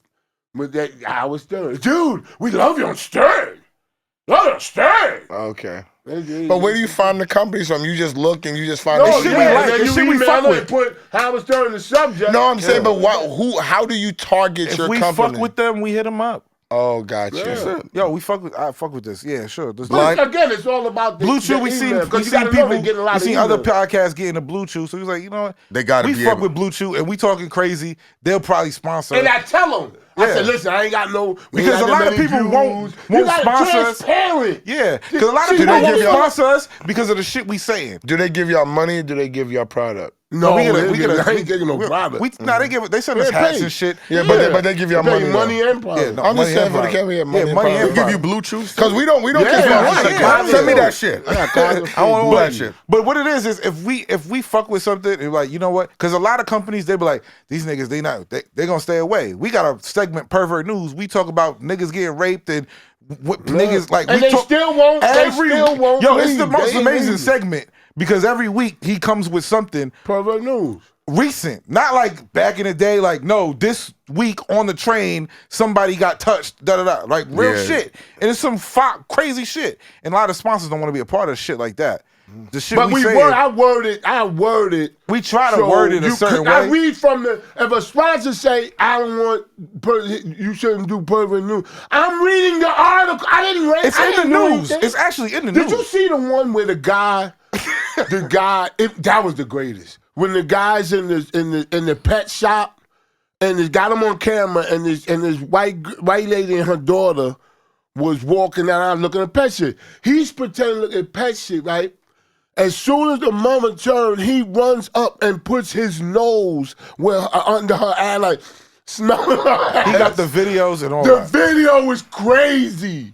But that Howard Stern, dude, we love you on Stern. Love you on Stern. Okay. But where do you find the companies from? You just look and you just find No, the shit shit. we yeah, like, and then the you shit we email fuck it with. and put Howard Stern in the subject. No, I'm saying, but how do you target If your we company? fuck with them, we hit them up. Oh, gotcha. Yeah. Yo, I fuck with this. Yeah, sure. This But again, it's all about the Blue Chew, the we seen email, 'cause you people, gotta know they getting a lot we of seen other emails. podcasts getting a Blue Chew. So he was like, you know what? They gotta we be fuck able- with Blue Chew, and we talking crazy. They'll probably sponsor. And I tell them, I Yeah. said, listen, I ain't got no. we Because ain't a got lot that of many people views. won't You gotta sponsor us. transparent. Yeah, because a lot of See, people they won't give y'all- sponsor us because of the shit we saying. Do they give y'all money or do they give y'all product? No, we get I ain't taking no we- private. They send us Yeah, hats pay. and shit. Yeah, but they give y'all They money. pay money though. and product. Yeah, no, I'm just money saying and for the product. camera, Yeah, money, money and and They product. give you blue chews? Because we don't Yeah, care. yeah. Send me that shit. I got cards. I want all that shit. But what it is if we fuck with something, and like, you know what? Because a lot of companies, they be like, these niggas, they gonna stay away. We got a segment, Pervert News. We talk about niggas getting raped and what niggas like. And we they talk, still won't. They still won't. Yo, it's the leave. most They ain't amazing leaving. segment because every week he comes with something Pervert News. recent, not like back in the day. Like, no, this week on the train somebody got touched. Da da da. Like real Yeah. shit, and it's some crazy shit. And a lot of sponsors don't want to be a part of shit like that. The shit But we say, I worded. we try to So word it a you certain could- I way. read from the, if a sponsor say, I don't want, you shouldn't do Pervert News. I'm reading the article. I didn't read It's I in the didn't know news. anything. It's actually in the Did news. you see the one where the guy, that was the greatest. When the guy's in the pet shop and they got him on camera and this white lady and her daughter was walking around looking at pet shit. He's pretending to look at pet shit, right? As soon as the mama turns, he runs up and puts his nose under her eye, like smelling her ass. He got the videos and all The that. video was crazy.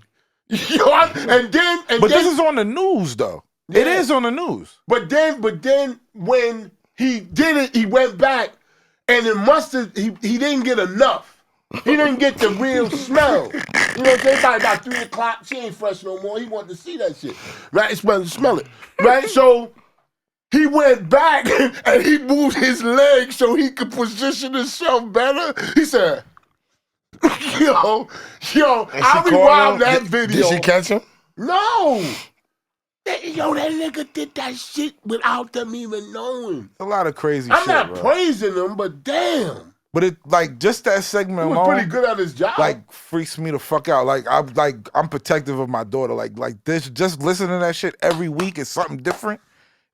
And then This is on the news, though. It is on the news. But then when he did it, he went back and it must have he didn't get enough. He didn't get the real smell. You know what I'm saying? By about 3 o'clock, she ain't fresh no more. He wanted to see that shit. Right? Smell it. Right? So he went back and he moved his leg so he could position himself better. He said, yo, I rewound that video. Did she catch him? No. Yo, that nigga did that shit without them even knowing. A lot of crazy I'm shit, not bro. praising him, but damn. But it like just that segment He was alone, pretty good at his job. like freaks me the fuck out. I'm protective of my daughter. Like this, just listening to that shit every week is something different.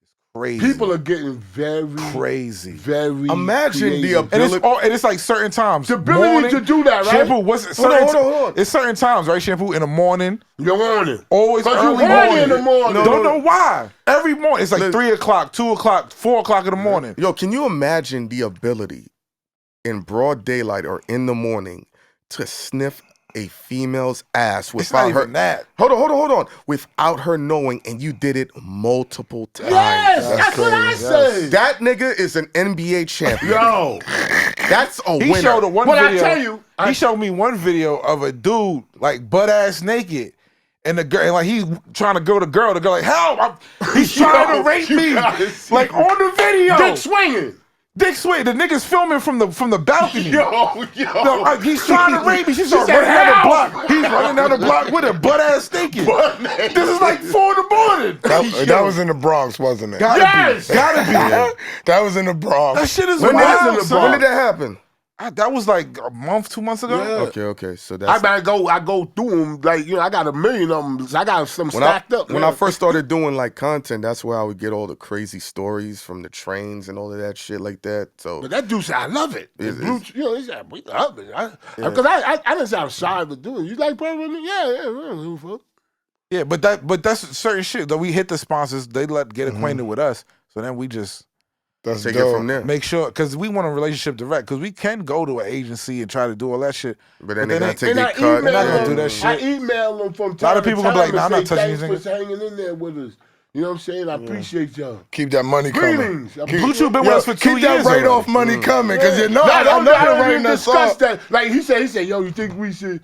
It's crazy. people are getting very crazy. very Imagine the creative. ability. And it's like certain times. The ability to do that, right? Shampoo, what's it? Hold on. It's certain times, right? Shampoo in the morning. You're morning. Always Because early you're horny morning. in the morning. Don't know why. Every morning. It's like Look. 3 o'clock, 2 o'clock, 4 o'clock in the morning. Yo, can you imagine the ability in broad daylight or in the morning to sniff a female's ass It's without not her? even that. Hold on. Without her knowing, and you did it multiple times. Yes, that's what I crazy. said. That nigga is an NBA champion. Yo, That's a He winner. showed one But I video. tell you, he showed me one video of a dude like butt ass naked, And the girl, like he's trying to go to girl. The girl like, help! He's trying to rape me, like on the video. Dick swinging. Dick swing. The nigga's filming from the balcony. Yo. No, he's trying to rape me. She's running down the block. He's running down the block with her butt ass stinking. This is like 4 in the morning. That was in the Bronx, wasn't it? Gotta be. That was in the Bronx. That shit is When wild. did that happen? That was like a month, 2 months ago. Okay. So that's. I go through them like I got a million of them. I got some stacked up. When I first started doing like content, that's where I would get all the crazy stories from the trains and all of that shit like that. So, but that dude said, I love it. He said, we love it. Because I didn't say I'm shy for doing it. You like permanent? Yeah. Yeah, but that's certain shit. Though we hit the sponsors, they get acquainted with us. So then we just take it from there. Make sure, because we want a relationship direct. Because we can go to an agency and try to do all that shit. But then they gotta take their cut. They're not gonna do that shit. I email them from time to time. A lot of people gonna be like, nah, I'm not touching thanks these for hanging in there with us. You know what I'm saying? I appreciate y'all. Keep that money coming. Greetings. Bluetooth been with us for 2 years. Keep that write-off money coming, because I don't writing that discuss song. that. Like he said, yo, you think we should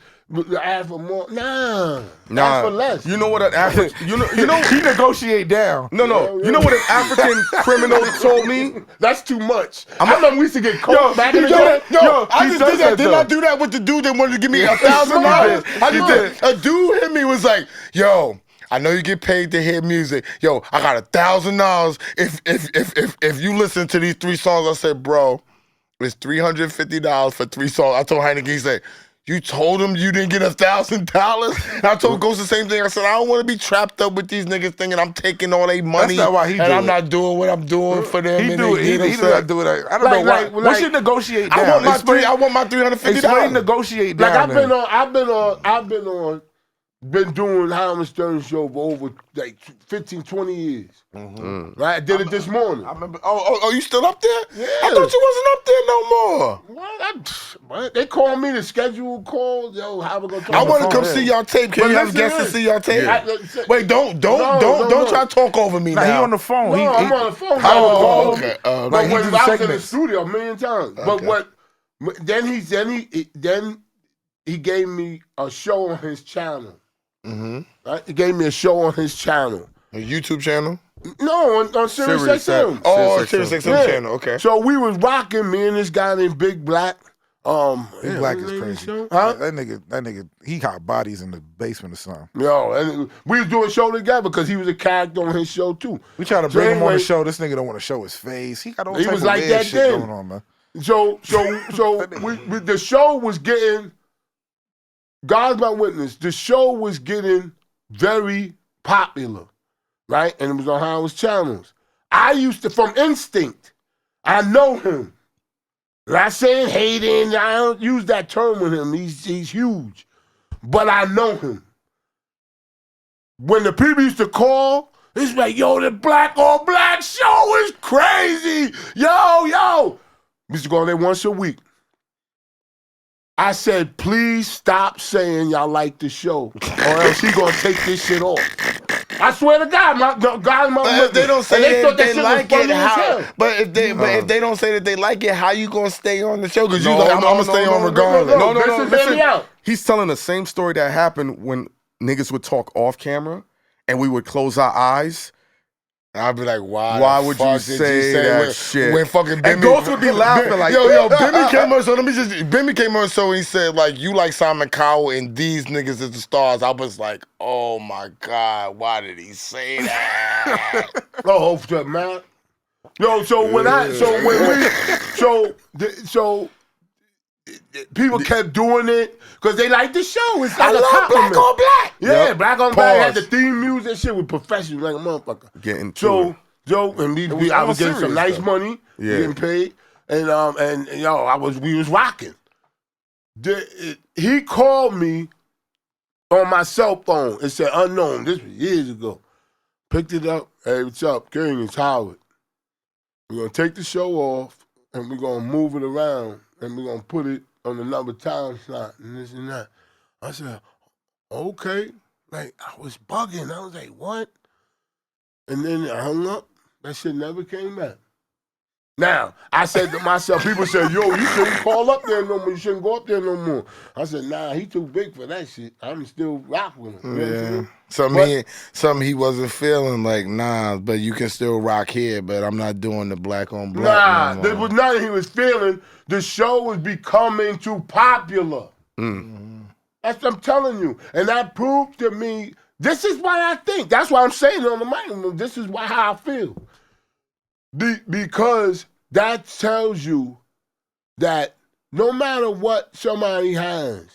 ask for more? Nah. Ask for less. You know what an African? You know he negotiate down. No. You know what an African criminal told me? That's too much. I remember we used to get caught back in the day. I just did that. Didn't I do that with the dude that wanted to give me $1,000? I just did. A dude hit me, was like, yo, I know you get paid to hear music. Yo, I got $1,000 if you listen to these 3 songs. I said, bro, it's $350 for 3 songs. I told Heineken, he said, you told him you didn't get $1,000? I told Ghost the same thing. I said, I don't want to be trapped up with these niggas thinking I'm taking all their money. That's not why he and I'm not doing what I'm doing for them. He and do it. He do not do it. I don't know why. What should negotiate down? I want my $350. Explain negotiate down. Like been doing Howard Stern show for over like 15, 20 years. Mm-hmm. Right? I did it this morning. I remember. Oh, you still up there? Yeah. I thought you wasn't up there no more. What? They called me to schedule calls. Yo, how we gonna talk? I want to come see y'all tape. Can you have guests to see y'all tape? Yeah. Wait, don't try to talk over me now. He on the phone. No, I'm on the phone. Okay. But when I was in the studio a million times. Okay. But then he gave me a show on his channel. Mm-hmm. Right? He gave me a show on his channel. A YouTube channel? No, on Sirius XM. Oh, Sirius XM channel. Okay. So we was rocking, me and this guy named Big Black. Big Black is crazy. Huh? That nigga, he got bodies in the basement or something. Yo, and we was doing a show together because he was a character on his show too. We try to bring him on the show. This nigga don't want to show his face. He got all type of like weird shit then. going on, man. So the show was getting. God's my witness. The show was getting very popular, right? And it was on Howard's channels. I used to, from instinct, I know him. Not saying hating, I don't use that term with him. He's huge. But I know him. When the people used to call, it's like, yo, the Black on Black show is crazy. Yo. We used to go on there once a week. I said, please stop saying y'all like the show, or else he gonna take this shit off. I swear to God, if they don't say they like it, but if they don't say that they like it, how you gonna stay on the show? Because I'm gonna stay on regardless. No. Listen, he's telling the same story that happened when niggas would talk off camera, and we would close our eyes. I'd be like, why would you say that shit? When fucking Bimmy, and Ghost would be laughing like, Bimmy came on. So Bimmy came on. So he said, like, you like Simon Cowell and these niggas is the stars. I was like, oh my God, why did he say that? Oh, man. Yo, people kept doing it because they like the show. It's like Black on Black. Yeah, Black on Black had the theme music and shit with professionals like a motherfucker. I was getting some nice money, getting paid, and we was rocking. He called me on my cell phone and said, unknown. This was years ago. Picked it up. Hey, what's up? King, it's Howard. We're gonna take the show off and we're gonna move it around. And we're going to put it on another time slot and this and that. I said, okay. Like, I was bugging. I was like, what? And then I hung up. That shit never came back. Now, I said to myself, people said, yo, you shouldn't call up there no more. You shouldn't go up there no more. I said, nah, he too big for that shit. I'm still rocking with him. You know what I'm saying? Something he wasn't feeling like, nah, but you can still rock here, but I'm not doing the black on black. Nah, no there was nothing he was feeling. The show was becoming too popular. That's what I'm telling you. And that proved to me, this is what I think. That's why I'm saying it on the mic. This is how I feel. Because that tells you that no matter what somebody has,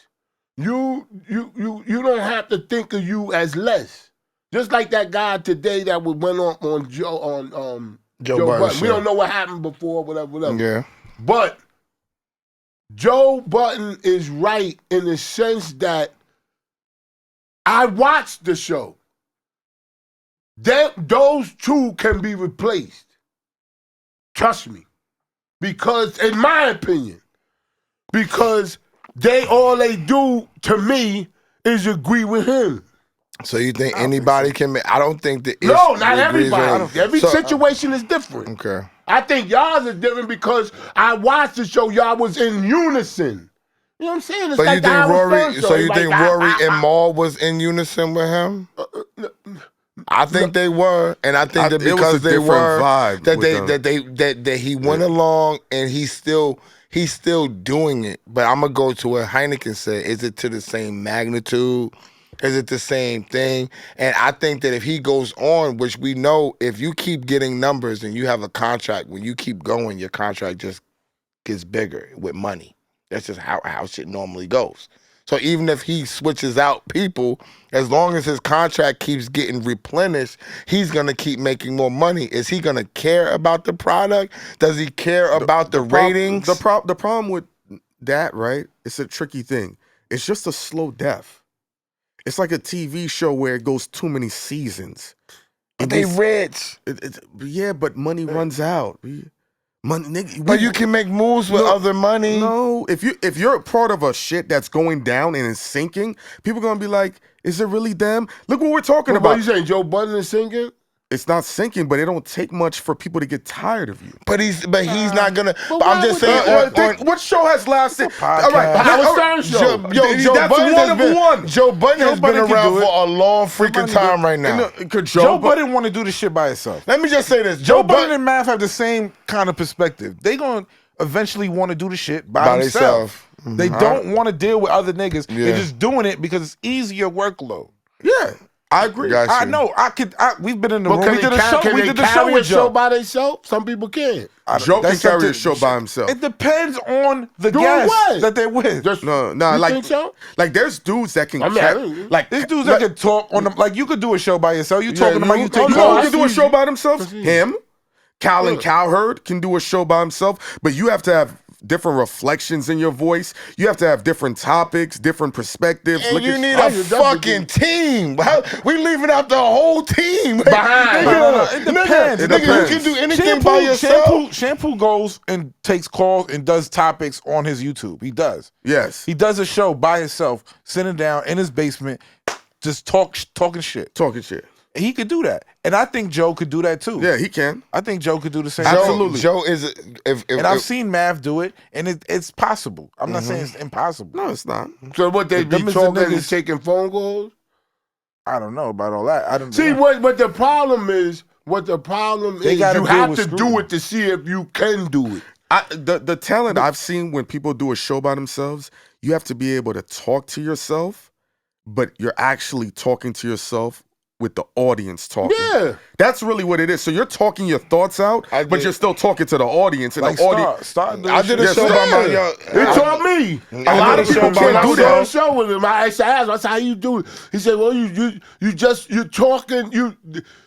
you don't have to think of you as less. Just like that guy today that went on Joe Budden. We don't know what happened before, whatever. Yeah. But Joe Budden is right in the sense that I watched the show. Those two can be replaced. Trust me. Because, in my opinion, because all they do to me is agree with him. So you think anybody can make, I don't think that. No, not everybody. Every situation is different. Okay. I think y'all's is different because I watched the show, y'all was in unison. You know what I'm saying? It's So like you think Rory? So you like think Rory and Maul was in unison with him? I think they were, and I think that because they were, that he went along and he's still doing it. But I'm gonna go to what Heineken said: is it to the same magnitude? Is it the same thing? And I think that if he goes on, which we know, if you keep getting numbers and you have a contract, when you keep going, your contract just gets bigger with money. That's just how shit normally goes. So even if he switches out people, as long as his contract keeps getting replenished, he's going to keep making more money. Is he going to care about the product? Does he care about the ratings? The problem with that, right, it's a tricky thing. It's just a slow death. It's like a TV show where it goes too many seasons. But they rich. Yeah, but money runs out. Money, nigga, but you can make moves with other money. No, if you're a part of a shit that's going down and is sinking, people are gonna be like, "Is it really them?" Look what we're talking about. What you saying? Joe Budden is sinking? It's not sinking, but it don't take much for people to get tired of you. But he's not gonna. But I'm just saying. What show has lasted? All right, Howard Stern show. Joe Budden has been around for a long freaking time right now. Joe Budden want to do this shit by himself. Let me just say this: Joe Budden and Math have the same kind of perspective. They gonna eventually want to do the shit by themselves. They don't want to deal with other niggas. They're just doing it because it's easier workload. Yeah. I agree. I know. We've been in the room. We did a show. We did a show with Joe by themselves. Some people can't. Joe can carry a show by himself. It depends on the guests that they're with. No, think so? Like there's dudes that can. Like there's dudes that can talk on them. Like you could do a show by yourself. You talking about you take calls. calls. Can do a show by themselves. Him, Colin Cowherd can do a show by himself. But you have to have different reflections in your voice. You have to have different topics, different perspectives. And you need a fucking team. We leaving out the whole team. Behind. It depends. You can do anything by yourself. Shampoo goes and takes calls and does topics on his YouTube. He does. Yes. He does a show by himself, sitting down in his basement, just talking shit. Talking shit. He could do that. And I think Joe could do that too. Yeah, he can. I think Joe could do the same. Absolutely. Joe is, and I've seen Math do it, and it's possible. I'm not saying it's impossible. No, it's not. So what they be talking and taking phone calls? I don't know about all that. I don't see what the problem is. What the problem is, you have to do it to see if you can do it. The talent I've seen when people do a show by themselves, you have to be able to talk to yourself, but you're actually talking to yourself with the audience talking. Yeah. That's really what it is. So you're talking your thoughts out, but you're still talking to the audience. And like the audience. I did a show by my He taught me. A lot of people can't do that show with him. I asked, that's how you do it. He said, well, you're talking, you're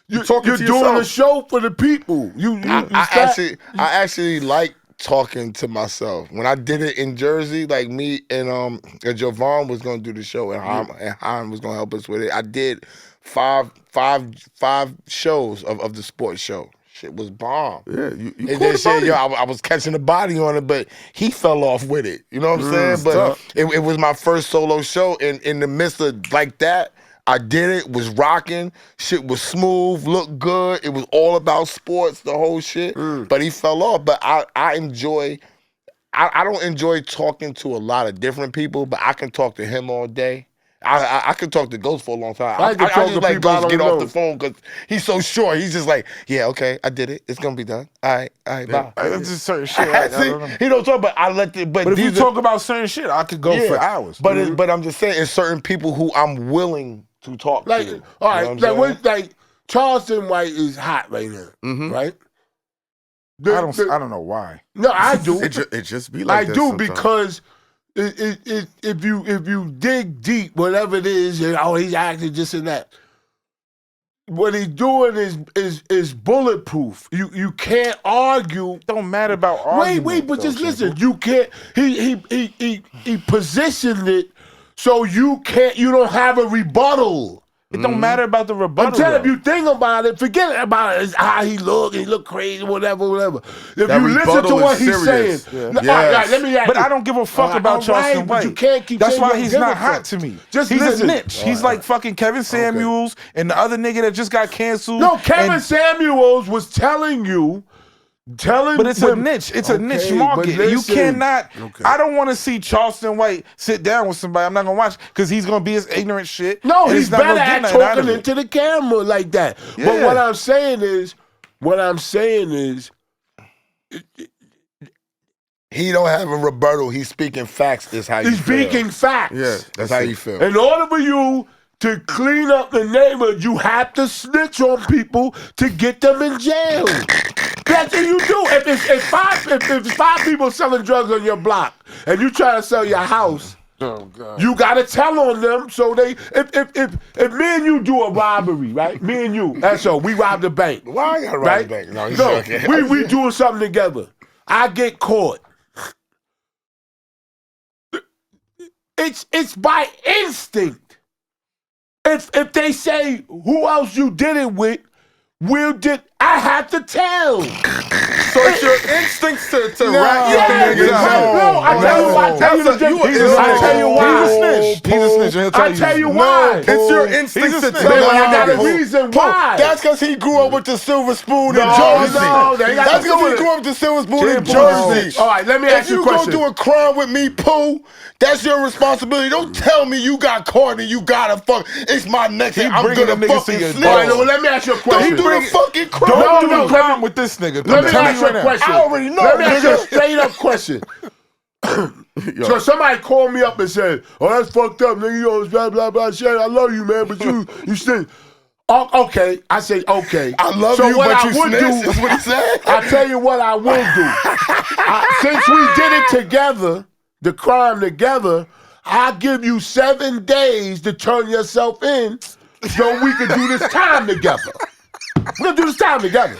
doing a show for the people. I actually like talking to myself. When I did it in Jersey, like me and Jovan was gonna do the show and Han was gonna help us with it. I did five shows of the sports show. Shit was bomb. Yeah, they said, I was catching a body on it, but he fell off with it. You know what I'm saying? But it was my first solo show, and in the midst of like that, I did it, was rocking, shit was smooth, looked good. It was all about sports, the whole shit. But he fell off. But I don't enjoy talking to a lot of different people, but I can talk to him all day. I can talk to Ghost for a long time. I just like Ghost get off the phone because he's so short. He's just like, yeah, okay, I did it. It's gonna be done. All right, bye. It's just certain shit. I don't know. He don't talk, but I let the. But if you talk about certain shit, I could go for hours. But but I'm just saying, it's certain people who I'm willing to talk to. All right, like Charleston White is hot right now, right? I don't know why. No, I do. It just be like I this do sometimes. because if you dig deep, whatever it is, he's acting just in that. What he's doing is bulletproof. You can't argue. It don't matter about argument. Wait, but just listen. You can't. He positioned it so you don't have a rebuttal. It don't matter about the rebuttal. I'm telling you, think about it. Forget about it. It's how he look crazy, whatever. If you listen to what he's saying, all right, let me ask you. But I don't give a fuck about Charleston White. You can't keep That's saying why he's not hot to me. Just he's listen. a niche. He's like fucking Kevin Samuels and the other nigga that just got canceled. No, Kevin Samuels was telling but it's a niche. It's a niche market. You cannot. I don't want to see Charleston White sit down with somebody. I'm not gonna watch because he's gonna be his ignorant shit. No, he's better at talking into the camera like that. Yeah. But what I'm saying is, he don't have a rebuttal. He's speaking facts. Is how he's speaking facts. Yeah, that's how you feel. In order for you to clean up the neighborhood, you have to snitch on people to get them in jail. That's what you do. If five people selling drugs on your block and you try to sell your house, you gotta tell on them so they. If me and you do a robbery, right? Me and you, that's all. We robbed a bank. Why I gotta rob a bank? No, we doing something together. I get caught. It's by instinct. If they say who else you did it with, I have to tell. So it's your instincts to rat your niggas out. No, I tell you why. He's a snitch. I tell you why. It's your instincts to tell I got a reason why. That's because he grew up with the silver spoon in Jersey. That's because he grew up with the silver spoon in Jersey. All right, let me ask you a question. If you go do a crime with me, Pooh, that's your responsibility. Don't tell me you got caught and you gotta fuck. It's my next thing. I'm gonna fucking snitch. All right, let me ask you a question. Don't do the fucking crime. Don't do the crime with this nigga. Let me ask you a question. I already know. Let me ask you a straight up question. So somebody called me up and said, "Oh, that's fucked up, nigga. You know, blah blah blah shit. I love you, man, but you stink." Okay, I say okay. I love you, but you snitch. That's what he said. I tell you what I will do. Since we did it together, the crime together, I'll give you 7 days to turn yourself in, so we can do this time together. We're gonna do this time together.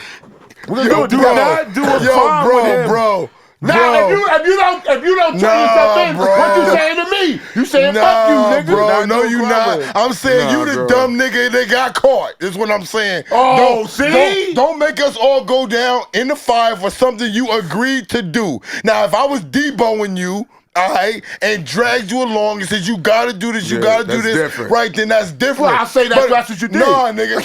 We're gonna do not do a crime with him. Bro. Now, if you don't turn yourself in, what you saying to me? You saying fuck you, nigga? Bro, no, you not. I'm saying you the dumb nigga that got caught. Is what I'm saying. Oh, see? Don't make us all go down in the fire for something you agreed to do. Now, if I was deboing you, all right, and dragged you along and said you gotta do this, you gotta do this, different. Right? Then that's different. Well, I'll say that's what you did. Nah, nigga.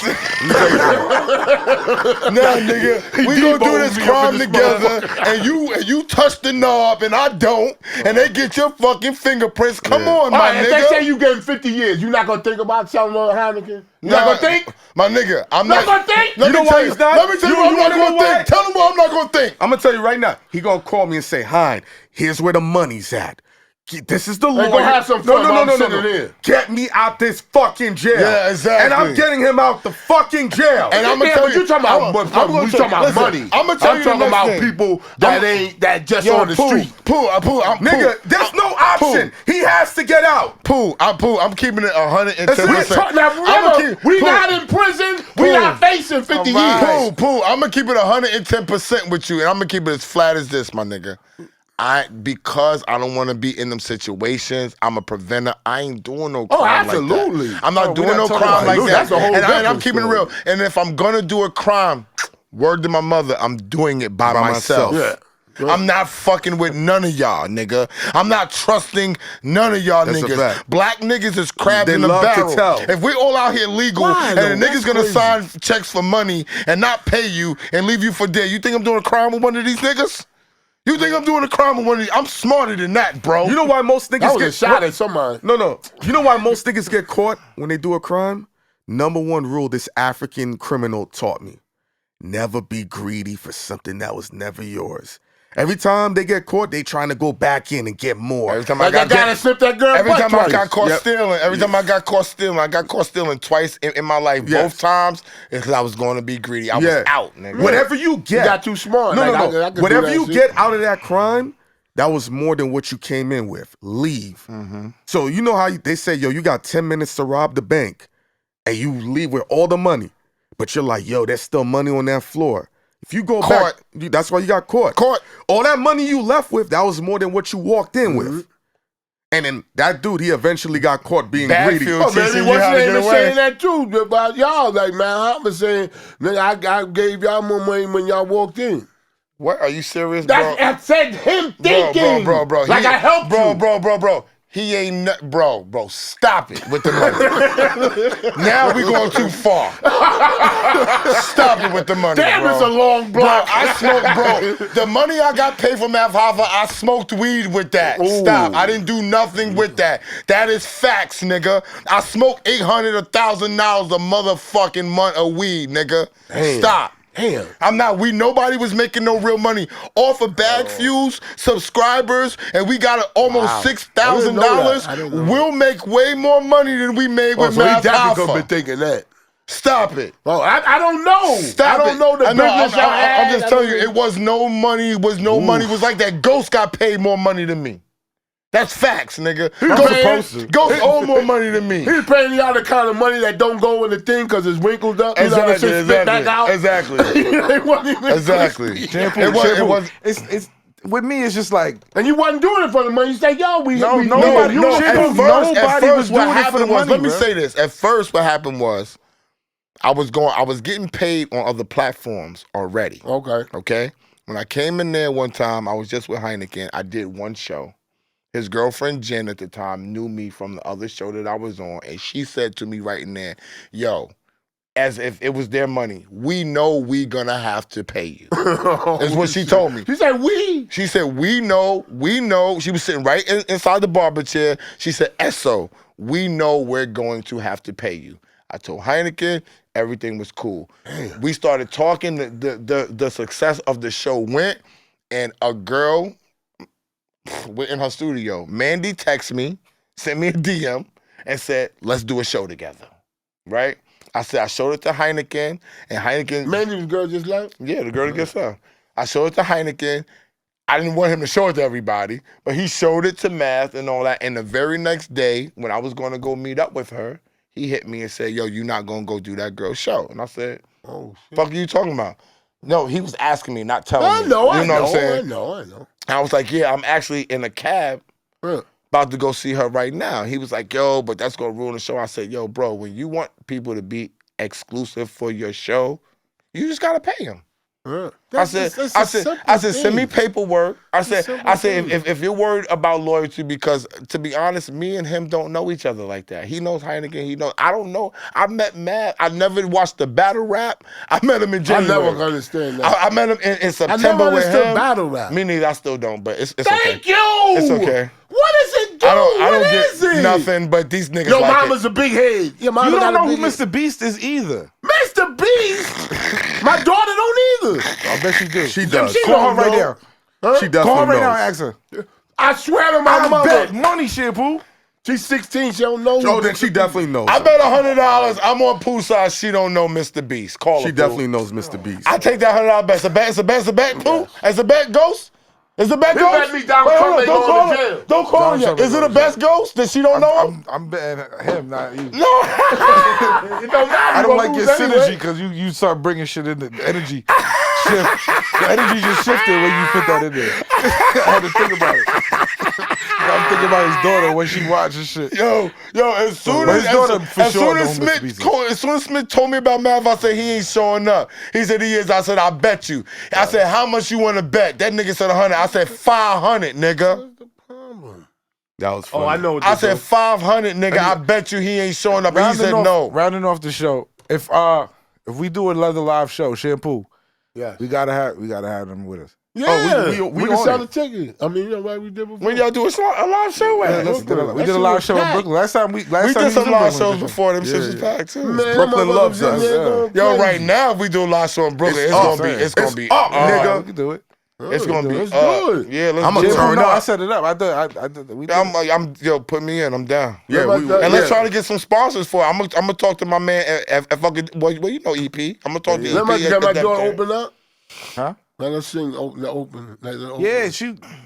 Nigga. We gonna do this crime together, and you touch the knob and I don't, and they get your fucking fingerprints. Come on, my nigga. If they say you getting 50 years, you not gonna think about selling on Heineken? You not gonna think? My nigga, I'm not gonna think. Let me tell you what I'm not gonna think. Tell him what I'm not gonna think. I'm gonna tell you right now. He gonna call me and say, "Hein, here's where the money's at. This is the lawyer. Gonna have some fun no. Get me out this fucking jail." Yeah, exactly. And I'm getting him out the fucking jail. And I'm gonna tell you, talking about money. I'm gonna tell you talking about people that just on the street. Nigga, there's no option. He has to get out. I'm keeping it 110%. Now remember, we not in prison. We not facing 50 years. I'm gonna keep it 110% with you, and I'm gonna keep it as flat as this, my nigga. Because I don't want to be in them situations, I'm a preventer. I ain't doing no crime like that. I'm not doing no crime like that. That's the whole and I'm keeping it real. And if I'm gonna do a crime, word to my mother, I'm doing it by myself. Yeah. I'm not fucking with none of y'all, nigga. I'm not trusting none of y'all That's a niggas. fact. Black niggas is crabs They in the love to barrel. tell. If we all out here legal Why, and though? a nigga's That's gonna crazy. sign checks for money and not pay you and leave you for dead, you think I'm doing a crime with one of these niggas? You think I'm doing a crime with one of these? I'm smarter than that, bro. You know why most niggas That was get a shot at somebody. No. You know why most niggas get caught when they do a crime? Number one rule this African criminal taught me. Never be greedy for something that was never yours. Every time they get caught, they trying to go back in and get more. Every time Like I gotta slip that girl. Every time I got caught Yep. stealing, I got caught stealing twice in my life. Yes. Both times, it's because I was going to be greedy. I was out, nigga. Whatever you get. You got too smart. No, Like, no, I no. could do Whatever that you shit. get out of that crime, that was more than what you came in with. Leave. So you know how they say, yo, you got 10 minutes to rob the bank, and you leave with all the money, but you're like, yo, there's still money on that floor. If you go back, that's why you got caught. All that money you left with, that was more than what you walked in with. And then that dude, he eventually got caught being greedy. BagFuel Oh, man, teaching what's you how to name get is away. saying that too about y'all. Like, man, I was saying, nigga, I gave y'all more money when y'all walked in. What? Are you serious, bro? I said him thinking. Bro. Like I helped you. Bro. He ain't bro. Stop it with the money. Now we going too far. Stop it with the money, Damn, bro. it's a long block. Bro, I smoked, bro. The money I got paid for Math Hoffa, I smoked weed with that. Ooh. Stop. I didn't do nothing with that. That is facts, nigga. I smoked $800, $1,000 a motherfucking month of weed, nigga. Damn. Stop. Damn. I'm not. Nobody was making no real money off of BagFuel's subscribers, and we got almost $6,000. I didn't know that. We'll make way more money than we made with So he Math definitely gonna Hoffa. be thinking that. Stop it. Oh, I don't know. Stop I don't know the business y'all had. I'm just telling you, it was no money. It was no money. It was like that Ghost got paid more money than me. That's facts, nigga. Ghost owe more money than me. He's paying y'all the kind of money that don't go in the thing because it's wrinkled up. You know, that shit spit back out. Exactly. It wasn't even Exactly. Shampoo, It was. It's with me. It's just like And you wasn't doing it for the money. You said, yo, we No, we- nobody- you no, shit at don't- first- Nobody was what doing it for happened the was, money, let me bro. say this. At first, what happened was, I was getting paid on other platforms already. Okay. When I came in there one time, I was just with Heineken. I did one show. His girlfriend, Jen, at the time, knew me from the other show that I was on, and she said to me right in there, yo, as if it was their money, we know we gonna have to pay you. Is what she told me. She said, we. She said, we know. She was sitting right inside the barber chair. She said, Esso, we know we're going to have to pay you. I told Heineken, everything was cool. We started talking, the success of the show went, and a girl went in her studio. Mandy texted me, sent me a DM, and said, let's do a show together, right? I said, I showed it to Heineken, and Heineken... Mandy, the girl just left? Yeah, the girl that gets up. I showed it to Heineken. I didn't want him to show it to everybody, but he showed it to Math and all that. And the very next day, when I was going to go meet up with her, he hit me and said, yo, you not going to go do that girl's show. And I said, Oh, shit. fuck are you talking about? No, he was asking me, not telling me. I know. You know what I'm saying? I know. I was like, yeah, I'm actually in a cab Yeah. about to go see her right now. He was like, yo, but that's going to ruin the show. I said, yo, bro, when you want people to be exclusive for your show, you just got to pay them. Yeah. I said, send me paperwork. I said, if you're worried about loyalty, because to be honest, me and him don't know each other like that. He knows Heineken. He knows. I don't know. I met Matt. I never watched the battle rap. I met him in January. I never understand that. I met him in September I never with understood him. battle rap. Me neither. I still don't. But it's okay. Thank you. It's okay. What does it do? I don't What get is it? nothing. But these niggas Your like mama's a big head. Your mama you don't got know a who big Mr. Beast is either. Mr. Beast. My daughter don't either. I bet she do. She does. She Call her don't right know. now. She Call definitely her right now knows. and ask her. I swear to my I mother. bet money, Shampoo. She's 16. She don't know. Oh, then she definitely knows. I bet $100. I'm on Pooh side. She don't know Mr. Beast. Call her. She Pooh. definitely knows Mr. Beast. I take that $100 bet. It's a bet. It's a bet. It's a bet. Pooh. It's a bet. Ghost. Is it bet He Ghost? bet me Donald Wait, Trump hold on. ain't Don't going call to her. jail. Don't call her Donald yet. Trump Is it ain't a going to best Ghost? Does she don't know him? I'm betting him, not you. No. It don't matter. I You don't gonna like your lose synergy anyway. because you start bringing shit in the energy. shift. The energy just shifted when you put that in there. I had to think about it. I'm thinking about his daughter when she watches shit. Yo, as soon But his daughter for as sure soon as don't miss Smith pieces. as soon as Smith told me about Math, I said he ain't showing up. He said he is. I said I bet you. I said how much you want to bet? That nigga said 100. I said 500, nigga. What's the problem? That was funny. Oh, I know. What I you're said 500, nigga. I bet you he ain't showing up. And he said no. Rounding off the show. If we do another live show, Shampoo, Yes. we gotta have them with us. Yeah, we can on sell it. the ticket. I mean, you know what we did before. When y'all do a live show at? We did a live show in Brooklyn. Last time We he did was some in live Brooklyn. shows before. Them shits was packed too. Man, Brooklyn loves us. Yo, right now if we do a live show in Brooklyn, it's gonna be up, nigga. We can do it. It's gonna be Let's up. do it. Yeah, let's I'ma do it. turn No, up. I set it up. I did. We did. Yo, put me in. I'm down. Yeah, Like we, that. And let's yeah. try to get some sponsors for it. I'm gonna talk to my man. If I could, well, you know EP. I'm gonna talk to EP. Let my at door that open up. Huh? Let us sing. Open. Let it open. Yeah,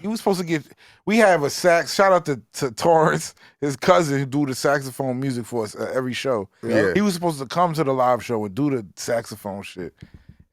you was supposed to get. We have a sax. Shout out to Torrance, his cousin, who do the saxophone music for us at every show. Yeah. He was supposed to come to the live show and do the saxophone shit.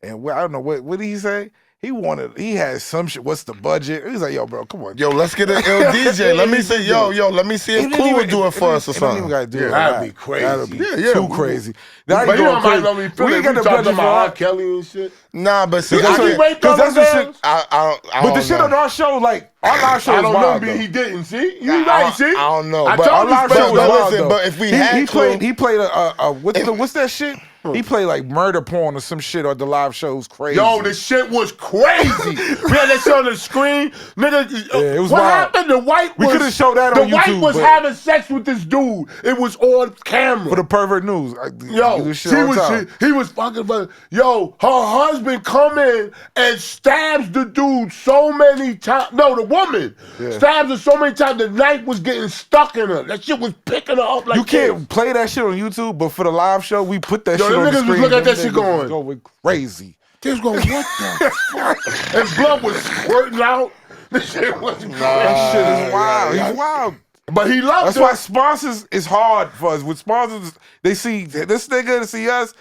And I don't know what did he say? He had some shit. What's the budget? He was like, yo, bro, come on. Yo, let's get an ill DJ. Let me see. Yo, let me see if Clue will do it for us or He don't even something. gotta do it. That'd be crazy. That'd be Yeah, too we- crazy. But you know, might not be We feeling. ain't got the talking budget for about R. that. Kelly and shit. Nah, but see, Because I that's can't- because that's the shit. I But the don't shit know. on our show, like our live show, I is don't wild. know. though. He didn't. See, you I right. See, don't know. I But told you, Our live but- show was but wild, listen, though. but if we had he Clue- played what's that shit? He played like murder porn or some shit on the live show. It was crazy. Yo, the shit was crazy. We had that shit on the screen, nigga. Yeah, it was what wild. happened? The white We was, coulda showed that on The white YouTube, was but- having sex with this dude. It was on camera. for the pervert news. Yo, this shit all the time. he was fucking. Yo, her husband come in and stabs the dude so many times. No, the woman stabs her so many times. The knife was getting stuck in her. That shit was picking her up like You can't play that shit on YouTube, but for the live show, we put that Yo, shit them on the niggas was screen. looking at Them that shit niggas was going crazy. They was going, what the fuck? And blood was squirting out. This shit was crazy. That shit is wild. He's wild. But he loved That's it. why sponsors is hard for us. With sponsors, they see this nigga, they see us,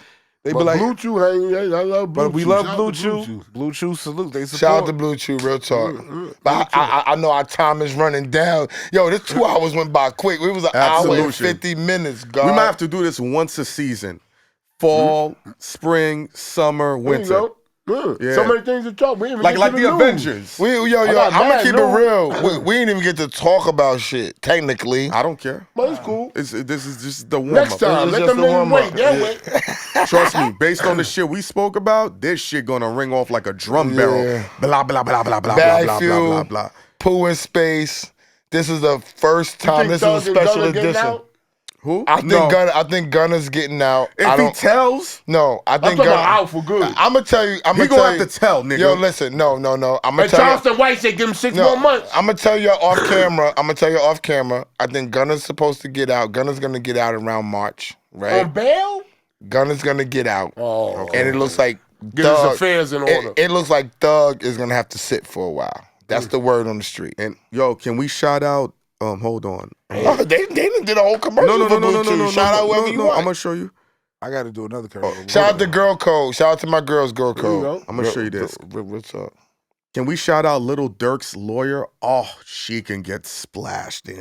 they be But like, Blue Chew, hey, I love Blue but we Chew. love Shout Blue out to Chew. Blue Chew salute. They support. Shout out to Blue Chew, real talk. But I know our time is running down. Yo, this 2 hours went by quick. It was an hour and Absolutely. 50 minutes, God. We might have to do this once a season. Fall, spring, summer, There you winter. go. Yeah. So many things to talk. We ain't even Like get to the news. Avengers. Yo, I got I'm gonna mad keep news. it real. We didn't even get to talk about shit, technically. I don't care. But it's cool. This is just the warm Next up. time, It's let just them a niggas warm-up. wait. They'll wait. Trust me, based on the shit we spoke about, this shit gonna ring off like a drum barrel. Yeah. Blah blah blah blah blah BagFuel, blah blah blah blah. Poo N Space. This is the first time. Think This is a Thug and special Gunna getting edition. out? Who? I think Gunna's getting out. If I he don't. tells, No, I I'm think talking Gunna. about out for good. I'm gonna tell you. I'm he gonna gonna have to tell, nigga. Yo, listen. No. I'm gonna And tell you. Charleston White said give him 6 No, more months. I'm gonna tell you off camera. I think Gunna's supposed to get out. Gunna's gonna get out around March, right? On bail? Gunna's gonna get out, Oh. and it looks like Get his Thug. affairs in order. It looks like Thug is gonna have to sit for a while. That's the word on the street. And yo, can we shout out? Hold on. Oh, they done did a whole commercial for Blue Chew. Shout out whoever you want. I'm gonna show you. I got to do another karaoke. Shout out to Girl Code. Shout out to my girls, Girl There you Code. go. I'm gonna show you this. What's up? Can we shout out Little Dirk's lawyer? Oh, she can get splashed in.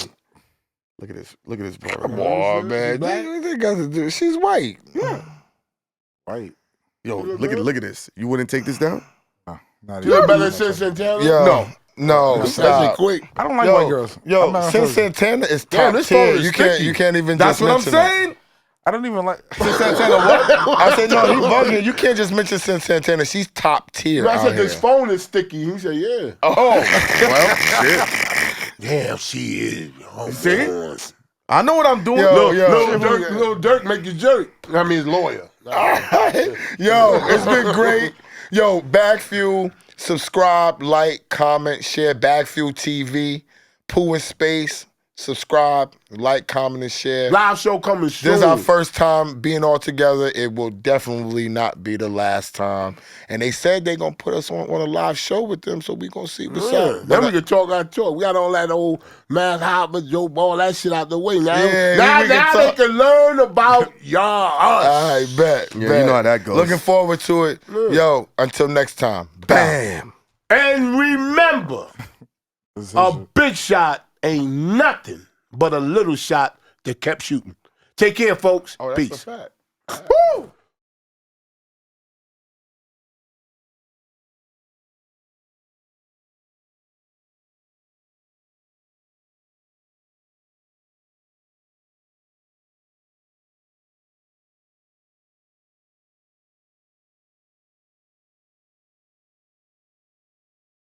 Look at this. Look at this, bro. Come on, man. They got to do. She's white. Right. Yo, look at this. You wouldn't take this down? Not You even. better than Santana? Yo, no, That's stop. quick. I don't like Yo, white girls. I'm Yo, not since gonna- Santana is Damn, top this phone tier, is you can't sticky. even That's just what I'm mention that. saying. I don't even like. Santana what? I said no, he bugging. You can't just mention Santana. She's top tier. I out said this here. phone is sticky. He said, yeah. Oh, well, shit. Damn, she is. Oh, See? man. I know what I'm doing. Yo, Look, yo. Little Dirk make you jerk. I mean, his lawyer. Yo, it's been great. Yo, BagFuel, subscribe, like, comment, share. BagFuel TV, Poo N Space. subscribe, like, comment, and share. Live show coming soon. This is our first time being all together. It will definitely not be the last time. And they said they're going to put us on a live show with them, so we going to see what's up. Then we can talk our talk. We got all that old Math Hoffa, joke, all that shit out the way. Now, Yeah, now we can they talk. can learn about y'all, us. All right, bet. Yeah, bet. you know how that goes. Looking forward to it. Yo, until next time. Bam. And remember, a big shot ain't nothing but a little shot that kept shooting. Take care, folks. Oh, that's Peace. a fact. Woo!